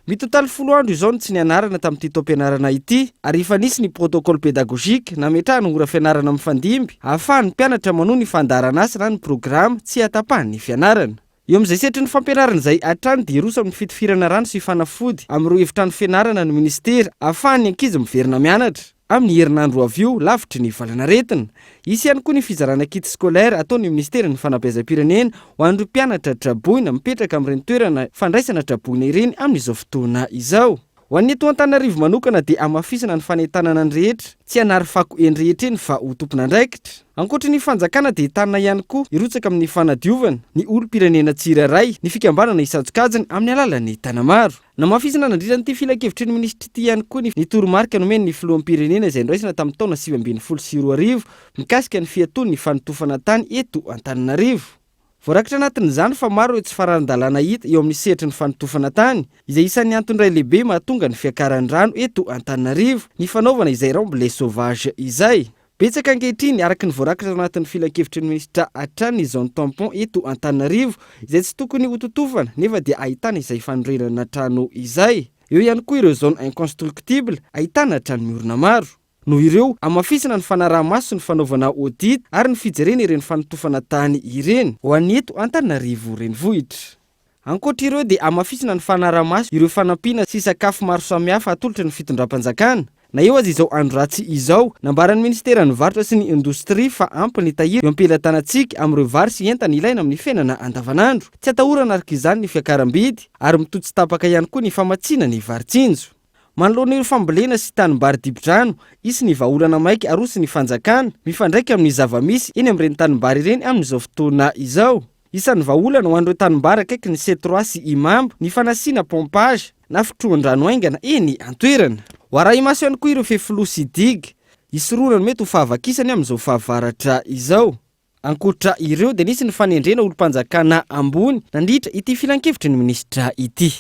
Mitotaly 10 andro izao no tsy nianarana tamin'ity taom-pianarana ity ary efa nisy ny protocole pédagogique nametrahana ora fianarana amin'ny fandimby ahafahan'ny mpianatra manohy ny fandaharana asa na ny programa tsy hatapahan'ny fianarana. Eo amin'izay setry ny fampianarana izay hatrany dia rosa amin'ny fitifirana rano sy fanafody amin'ireo efitrano fianarana ny ministera ahafahan'ny ankizy miverina mianatra. Amin'ny herinandro avy eo lavitry ny valanaretina. Isy ihany koa ny fizarana kit scolaire ataon'ny ministera ny fanabeazam-pirenena ho an'ireo mpianatra traboina mipetraka amin'ireny toerana fandraisana traboina ireny amin'izao fotoana izao. Ho an'ny eto Antananarivo manokana dia amafisana ny fanentanana ny rehetra, tsy hanary fako eny rehetra eny fa ho tompon'andraikitra. Ankoatra ny fanjakana dia tanana ihany koa irotsaka amin'ny fanadiovana ny olom-pirenena tsirairay ny fikambanana isantsokajany amin'ny alalan'ny tanamaro. Namafisana nandritran'ity filan-kevitry ny ministra ity ihany koa ny toromarika nomeny ny filoham-pirenena izay niraisana tamin'ny taona 2012 mikasika ny fiatoan'ny fanotofana tany eto Antananarivo. Voarakitra anatin'izany fa maro ireo tsy farandalana hita eo amin'ny sehatry ny fanotofana tany izay isan'ny antony iray lehibe mahatonga ny fiakaran'ny rano eto Antananarivo ny fanaovana izay remblai sauvage izay. Betsaka ankehitriny araka ny voarakitra anatin'ny filan-kevitry ny ministra hatrany zone tampon eto Antananarivo izay tsy tokony ho totofana nefa dia ahitana izay fanorenana trano izay. Eo ihany koa ireo zone inconstructible ahitana trano miorina maro. Noho ireo amafisana ny fanaraha-maso ny fanaovana audit ary ny fijerena ireny fanotofana tany ireny ho an'ny eto Antananarivo renivohitra. Ankoatra ireo dia amafisana ny fanaraha-maso ireo fanampiana sy sakafo maro samihafa atolotra ny fitondram-panjakana. Na eo azy izao andro ratsy izao nambaran'ny ministera ny varotra sy ny indostria fa ampy ny tahiry eo am-pelantanantsika amin'ireo vary sy entana ilaina amin'ny fiainana andavanandro. Tsy atahorana araka izany ny fiakaram-bidy ary mitotsy tapaka ihany koa ny famatsiana ny varitsinjo. Manoloana ireo fambolena sy tanimbary dibo-drano, isy ny vahaolana maika arosy ny fanjakana mifandraika amin'ny zava-misy eny amin'ireny tanimbary ireny amin'izao fotoana izao. Isan'ny vahaolana ho an'ireo tanimbary akaiky ny C3 sy Imambo ny fanasiana pompage na fitrohan-drano aingana eny an-toerana. Ho arahi-maso ihany koa ireo fefilo sy diga, isoroana no mety ho fahavakisany amin'izao fahavaratra izao. Ankoatra ireo dia nisy ny fanendrena olom-panjakana ambony nandritra ity filan-kevitry ny ministra ity.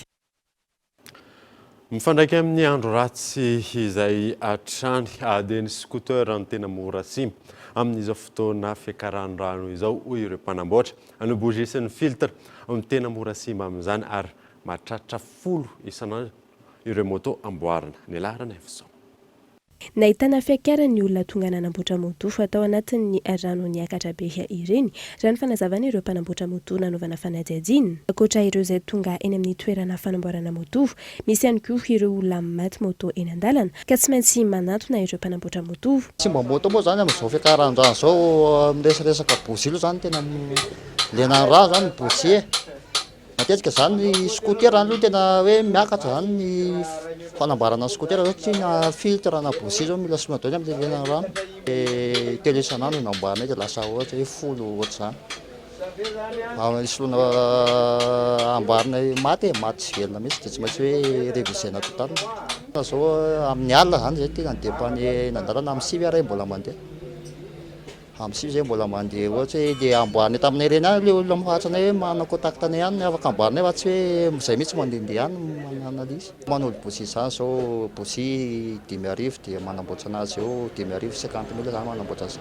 Mifandraika amin'ny andro ratsy izay hatrany dia ny scooter no tena mora simba amin'izao fotoana fiakaran'ny rano izao hoy ireo mpanamboatra anobogesy ny filtre amin'ny tena mora simba amin'izany ary mahatratra 10 isan'andro ireo moto amboarina ny laharana efizao. Nahitana fiakarany olona tonga nanamboatra moto atao anatin'ny rano niakatra be ireny raha ny fanazavana ireo mpanamboatra moto nanaovana fanadihadiana. Ankoatra ireo izay tonga eny amin'ny toerana fanamboarana moto, misy ihany koa ireo olona maty moto eny an-dalana ka tsy maintsy manatona ireo mpanamboatra moto. Simba moto moa zany amin'izao fiakaran-drano zao miresaresaka bozilo zany tena lena raha zany bozie. Matetika zany ny scooter aloha tena hoe miakatra zany ny fanambarana scooter satria na filtre na bozie zao mila somadony amin'ny lena rano. Telo isan'andro namboarina dia lasa ohatra hoe 10 ohatra zany. Solona amboarina maty tsy velona mihitsy dia tsy maintsy hoe révisena total. Zao amin'ny alina zany zay tena dépend nandalana amin'ny 6 heures mbola mandeha. Amin'ny 6 zay mbola mandeha ohatra hoe dia amboarina taminay ireny ihany ilay olona mifatranay hoe manana contact-nay ihany afaka amboarinay fa tsy hoe izay mihitsy mandehandeha ihany mananalizy. Manolo bozie zany zao bozie 10,000 dia manamboatra anazy eo 10,050,000 zany manamboatra azy.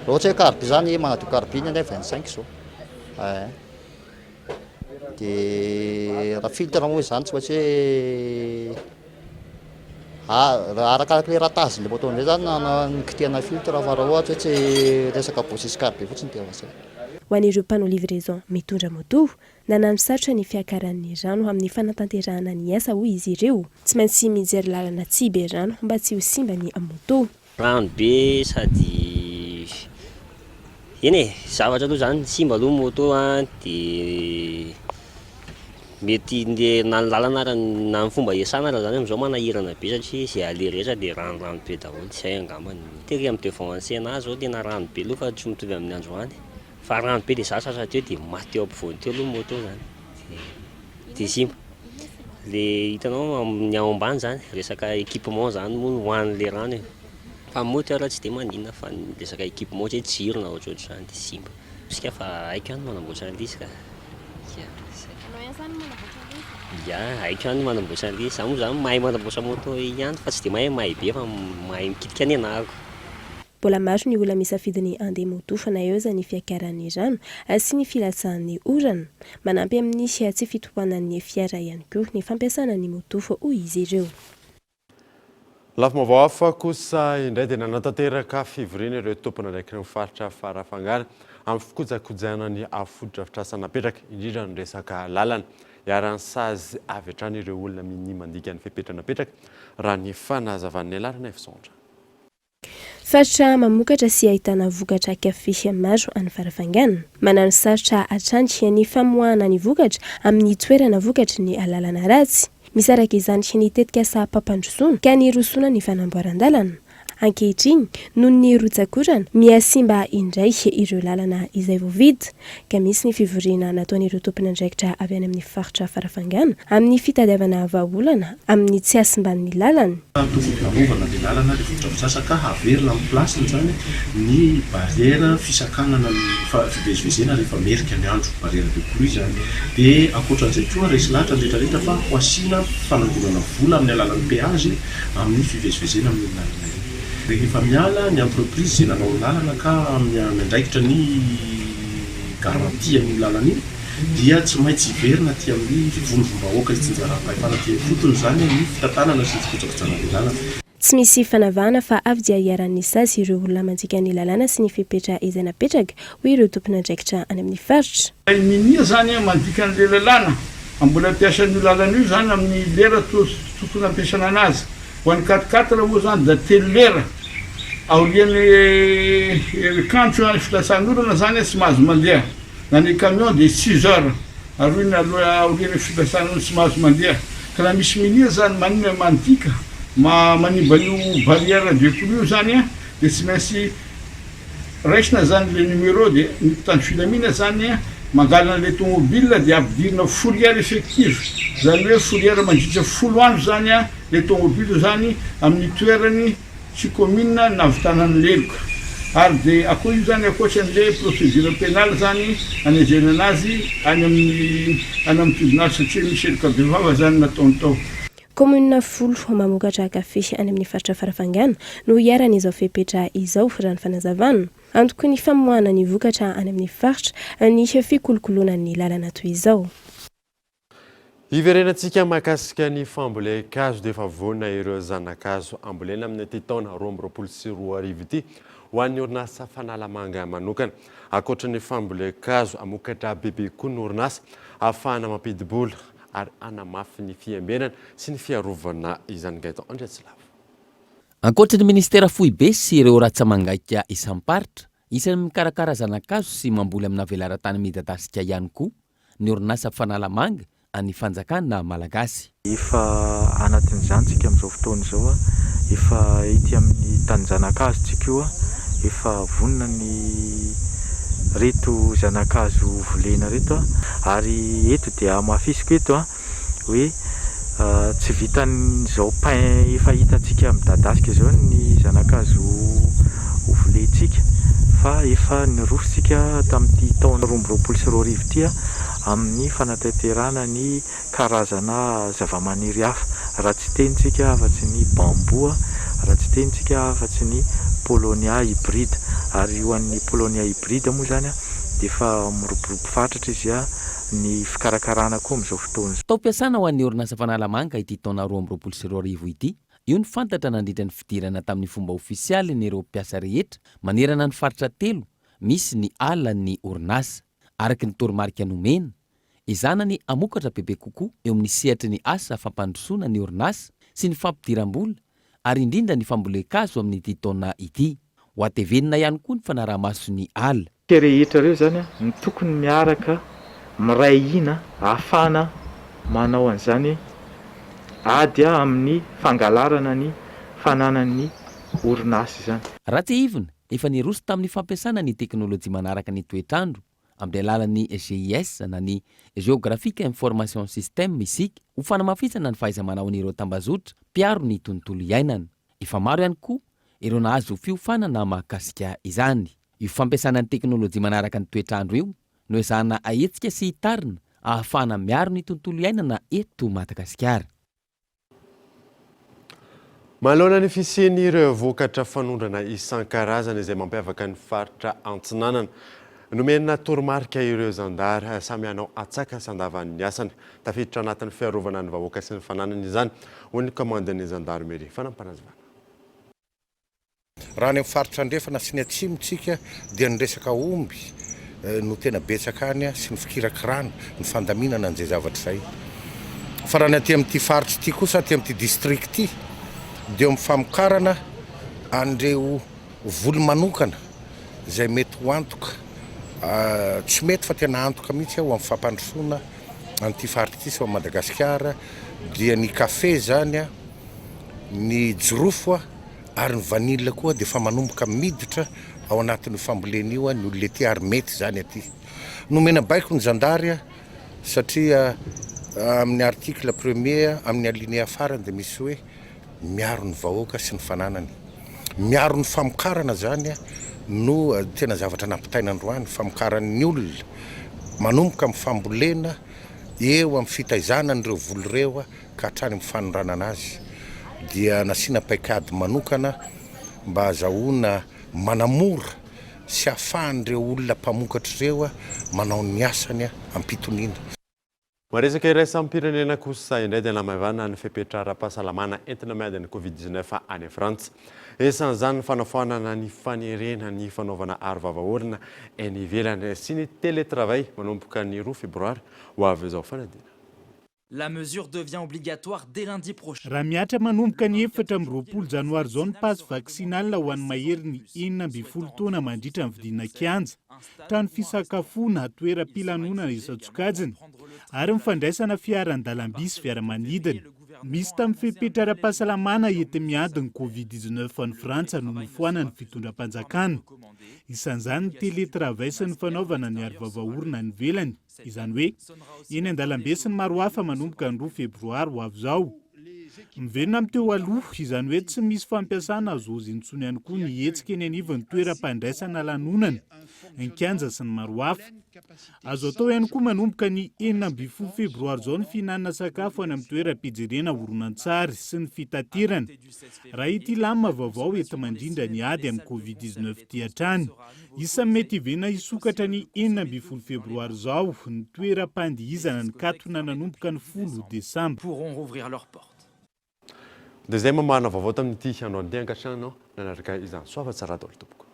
Ohatra hoe carbi zany manadio carbi ny 25 zao. Dia raha filtre moa izany tsy maintsy hoe arakaraka raha taziny le moto amin'izay zany ny kitihana filtre fa raha ohatra hoe tsy resaka bozie sy carbi fotsiny dia avasay. Ho an'ireo mpanao livraison mitondra moto, nanano sarotra ny fiakaran'ny rano amin'ny fanatanterahana ny asa hoy izy ireo. Tsy maintsy mijery lalana tsy be rano mba tsy ho simba ny moto. Rano be sady eny zavatra aloha zany simba aloha moto dia mety nde na ny lalana ara na ny fomba iasana raha zany am'izao manahirana be satria zay ale rehetra de rano be daholo zay angambany tery amin'ny devansy anazy zao tena rano be aloha fa tsy mitovy amin'ny androany fa rano be de sasasa teo de maty eo ampovoany teo aloha moto zany de simba le hitanao amin'ny ao ambany zany resaka équipement zany moa hoan'le rano io fa moto raha tsy de maninona fa ny resaka équipement hoe jirona ohatrohatry zany de simba isika fa haiko ihany manamboatra an'lisy ka ya haiko ihany manamboatra an'lisy za moa zany mahay manamboatra moto ihany fa tsy de mahay be fa mahay mikitika ny anahako. Mbola maro ny olona misafidiny andeha moto fa na eo aza ny fiakaran'ny rano sy ny filatsan'ny orana manampy amin'ny tsy fitohanan'ny fiara ihany koa ny fampiasana ny moto hoy izy ireo. Lafo mavaoafa kosa indray dia nanatanteraka fivoriana ireo tompona ndraiky ny faritra farafangana amin'ny fikojakojana ny afo-drafitrasa napetraka indrindra ny resaka lalana iarany sazy avy hatrany ireo olona mini mandika ny fepetra napetraka raha ny fanazavan'ny alarana efisondra. Faritra mamokatra sy ahitana vokatra kafisy maro any farafangana manano sarotra atranty ny famoahana ny vokatra amin'ny toerana vokatra ny alalana ratsy misaraka izany sy ny tetika sa pampandrosoana ka ny rosoana ny fanamboaran-dalana ankehitriny noho ny rotsakorana miasimba indray ireo lalana izay voavida ka misy ny fivoriana nataon'ireo tompon'andraikitra avy any amin'ny faritra farafangana amin'ny fitadiavana vahaolana amin'ny tsy asimban'ny lalana. Tokony ny lalana le fototra ka haverina amin'ny plasiny zany ny barrière fisakanana ny fivezivezena rehefa merika ny andro barrière de pluie zany de ankoatran'izay koa resy lahatra rehetrarehetra fa ho asiana fanadonana vola amin'ny alalan'ny péage amin'ny fivezivezena amin'ny lalana io. Rehefa miala ny entreprise zay nanao lalana ka amin'ny andraikitra ny garantie amin'ny lalana iny dia tsy maintsy hiverina ty amin'ny vondrom-bahoaka izy tsinjaram-pahefana ty fotony zany ny fitantanana sy fikojakojana ny lalana. Tsy misy fanavahana fa avy dia iaran'ny sasy ireo olona manjika ny lalana sy ny fepetra izay napetraka hoy ireo tompon'andraikitra any amin'ny faritra. Minia zany mandika an'le lalana mbola ampiasan'io lalana io zany amin'ny lera tokony ampiasana anazy ho an'ny 4x4 moa zany da telo lera aorian'ny kanto filasan'olana zany tsy mahazo mandeha na ny camion de 6 heures ary ny aorian'ny filasan'olona tsy mahazo mandeha ka raha misy minia zany manina mandika manimba io barrière de pluie zany de tsy maintsy raisina zany le numéro de ny tany filamina zany mangalana le tomobile de ampidirina fourrière effective zany hoe fourrière mandritra 10 andro zany le tomobile zany amin'ny toerany tsy commune navitanany leloka ary de akoho io zany akoatran'le procédure pénale zany anezena anazy any amin'ny tribunal satria misy eloka be vava zany nataony tao. Commune folo mamokatra kafe any amin'ny faritra farafangana no iarana izao fepetra izao raha ny fanazavana antoko ny famoahana ny vokatra any amin'ny faritra ny fikolokoloana ny lalana toy izao. Iverenantsika mahakasika ny fambolem-kazo dia efa vonina ireo zanakazo ambolena amin'ny ity taona 2024 ity ho an'ny orinasa fanalamanga manokana. Ankoatra ny fambolem-kazo amokatra bebe koa ny orinasa ahafahana mampidibola ary anamafy ny fiambenana sy ny fiarovana izany gaeto Andretsilavo. Ankoatra ny ministera fohy be sy ireo ratsamangaika isam-paritra isany mikarakara zanakazo sy mamboly amina velaran-tany midadasika ihany koa ny orinasa fanalamanga any fanjakana malagasy. Efa anatin'izany tsika amin'izao fotoana izao efa ity amin'ny tany zanakazo tsika io efa vonina ny reto zanakazo volena reto ary eto dia mafisiko eto hoe tsy vitan'izao pain efa hitantsika midadasika zao ny zanakazo volentsika fa efa nirofitsika tamin'ity taona 2024 ity amin'ny fanatanterahana ny karazana zavamaniry hafa raha tsy tenitsika afa-tsy ny bamboa raha tsy tenitsika afa-tsy ny polonia hybride ary io an'ny polonia hybride moa zany dia efa miroborobo fatratra izy ny fikarakarana koa amin'izao fotoana. Tao piasana ho an'ny orinasa fanalamanga ity taona 2024 ity io ny fantatra nandritra ny fidirana tamin'ny fomba ofisialy ny ireo mpiasa rehetra manerana ny faritra telo misy ny alan'ny orinasa araky ny toromarika nomena izana ny amokatra bebe kokoa eo amin'ny sehatry ny asa fampandrosoana ny orinasa sy ny fampidiram-bola ary indrindra ny fambolem-kazo amin'ny ity taona ity ho atevenina ihany koa ny fanaraha-maso ny ala. Rehetra reo zany ny tokony miaraka miray hina ahafana manao an'izany ady amin'ny fangalarana ny fananan'ny orinasy zany. Raha tsy ivona efa niroso tamin'ny fampiasana ny teknôlôjia manaraka ny toetrandro amin'ny alalan'ny GIS na ny Geographic Information System isika ho fanamafisana ny fahaiza-manao an'ireo tambazotra mpiaro ny tontolo iainana. Efa maro ihany koa ireo nahazo fiofanana mahakasika izany. Io fampiasana ny teknôlôjia manaraka ny toetrandro io no ezahana ahetsika sy hitarina ahafahana miaro ny tontolo iainana eto Madagasikara. Mahalona ny fisian'ireo vokatra fanondrana isan-karazany izay mampiavaka ny faritra Antsinanana. Nomena toromarika ireo zandary samy hanao atsaka sandavan'ny asany. Tafiditra anatin'ny fiarovana ny vahoaka sy ny fananana izany ho ny komandany zandarmeria fanampanazivana. Raha ny faritra andrefana sy ny atsimotsika dia ny resaka omby no tena betsaka any sy ny fikirakirana ny fandaminana an'izay zavatra izay. Fa raha ny aty amin'ity faritra ity kosa aty amin'ity district ity dia amin'ny famokarana an'ireo volo manokana izay mety ho antoka tsy mety fa tena antoka mihitsy ao amin'ny fampandrosoana an'ity faritra ity sy ao Madagasikara dia ny kafe zany ny jirofo ary ny vanille koa dia fa manomboka miditra ao anatin'ny fambolena io ny olona ety ary mety zany aty. Nomena baiko ny zandary satria amin'ny article premier amin'ny alinéa farany dia misy hoe miaro ny vahoaka sy ny fananany. Miaro ny famokarana zany no tena zavatra nampitaina androany famokaran'ny olona manomboka amin'ny fambolena eo amin'ny fitaizana n'ireo volo ireo ka hatrany amin'ny fanoranana azy. Dia nasiana paikady manokana mba azahoana manamora sy ahafahan'ireo olona mpamokatra ireo manao ny asany ampitoniana. Maresaka iray sampirenena kosa indray dia namavana ny fipetraram-pahasalamana entina miady ny Covid-19 any Frantsa. Isan'izany fanafoanana ny fanerena ny fanaovana arovava-orona eny ivelany sy ny télétravail manomboka ny 2 febroary ho avy izao fanadina. La mesure devient obligatoire dès lundi prochain. Raha miatra manomboka ny 4 janoary izao ny passe vaccinal ho an'ny mahery ny 12 taona mandritra ny vidina kianja, trano fisakafoana, toeram-pilanonana isan-tsokajiny ary mifandraisana fiaran-dalamby sy fiaramanidina. Misy tamin'ny fipetraram-pahasalamana ety miady ny Covid-19 any Frantsa no nifoana ny fitondram-panjakana. Isan'izany ny télétravail sy ny fanaovana ny arovava-orona ny velany. Izany hoe eny an-dalambe sy ny maro hafa manomboka ny 2 febroary ho avy izao. Miverina amin'ny teo aloha, izany hoe tsy misy fampiasana azo intsony ihany koa ny hetsika eny anivon'ny toeram-pandraisana lanonana, ny kianja sy ny maro hafa. Azo atao ihany koa manomboka ny 9 febroary izao ny fihinanana sakafo any amin'ny toeram-pijerena horonan-tsary sy ny fitaterana. Raha ity lamina vaovao ety mandrindra ny ady amin'ny Covid-19 ity hatrany. Isa mety hiverina hisokatra ny 9 febroary izao ny toeram-pandihizana ny katona nanomboka ny 10 desambra. Pourront rouvrir leurs portes. Dia izay mamana vaovao tamin'ity hanao andeha angatrano nanaraka izany soava tsara daholo tompoko.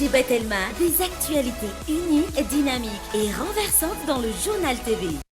JB Telma, des actualités uniques, dynamiques et renversantes dans le journal TV.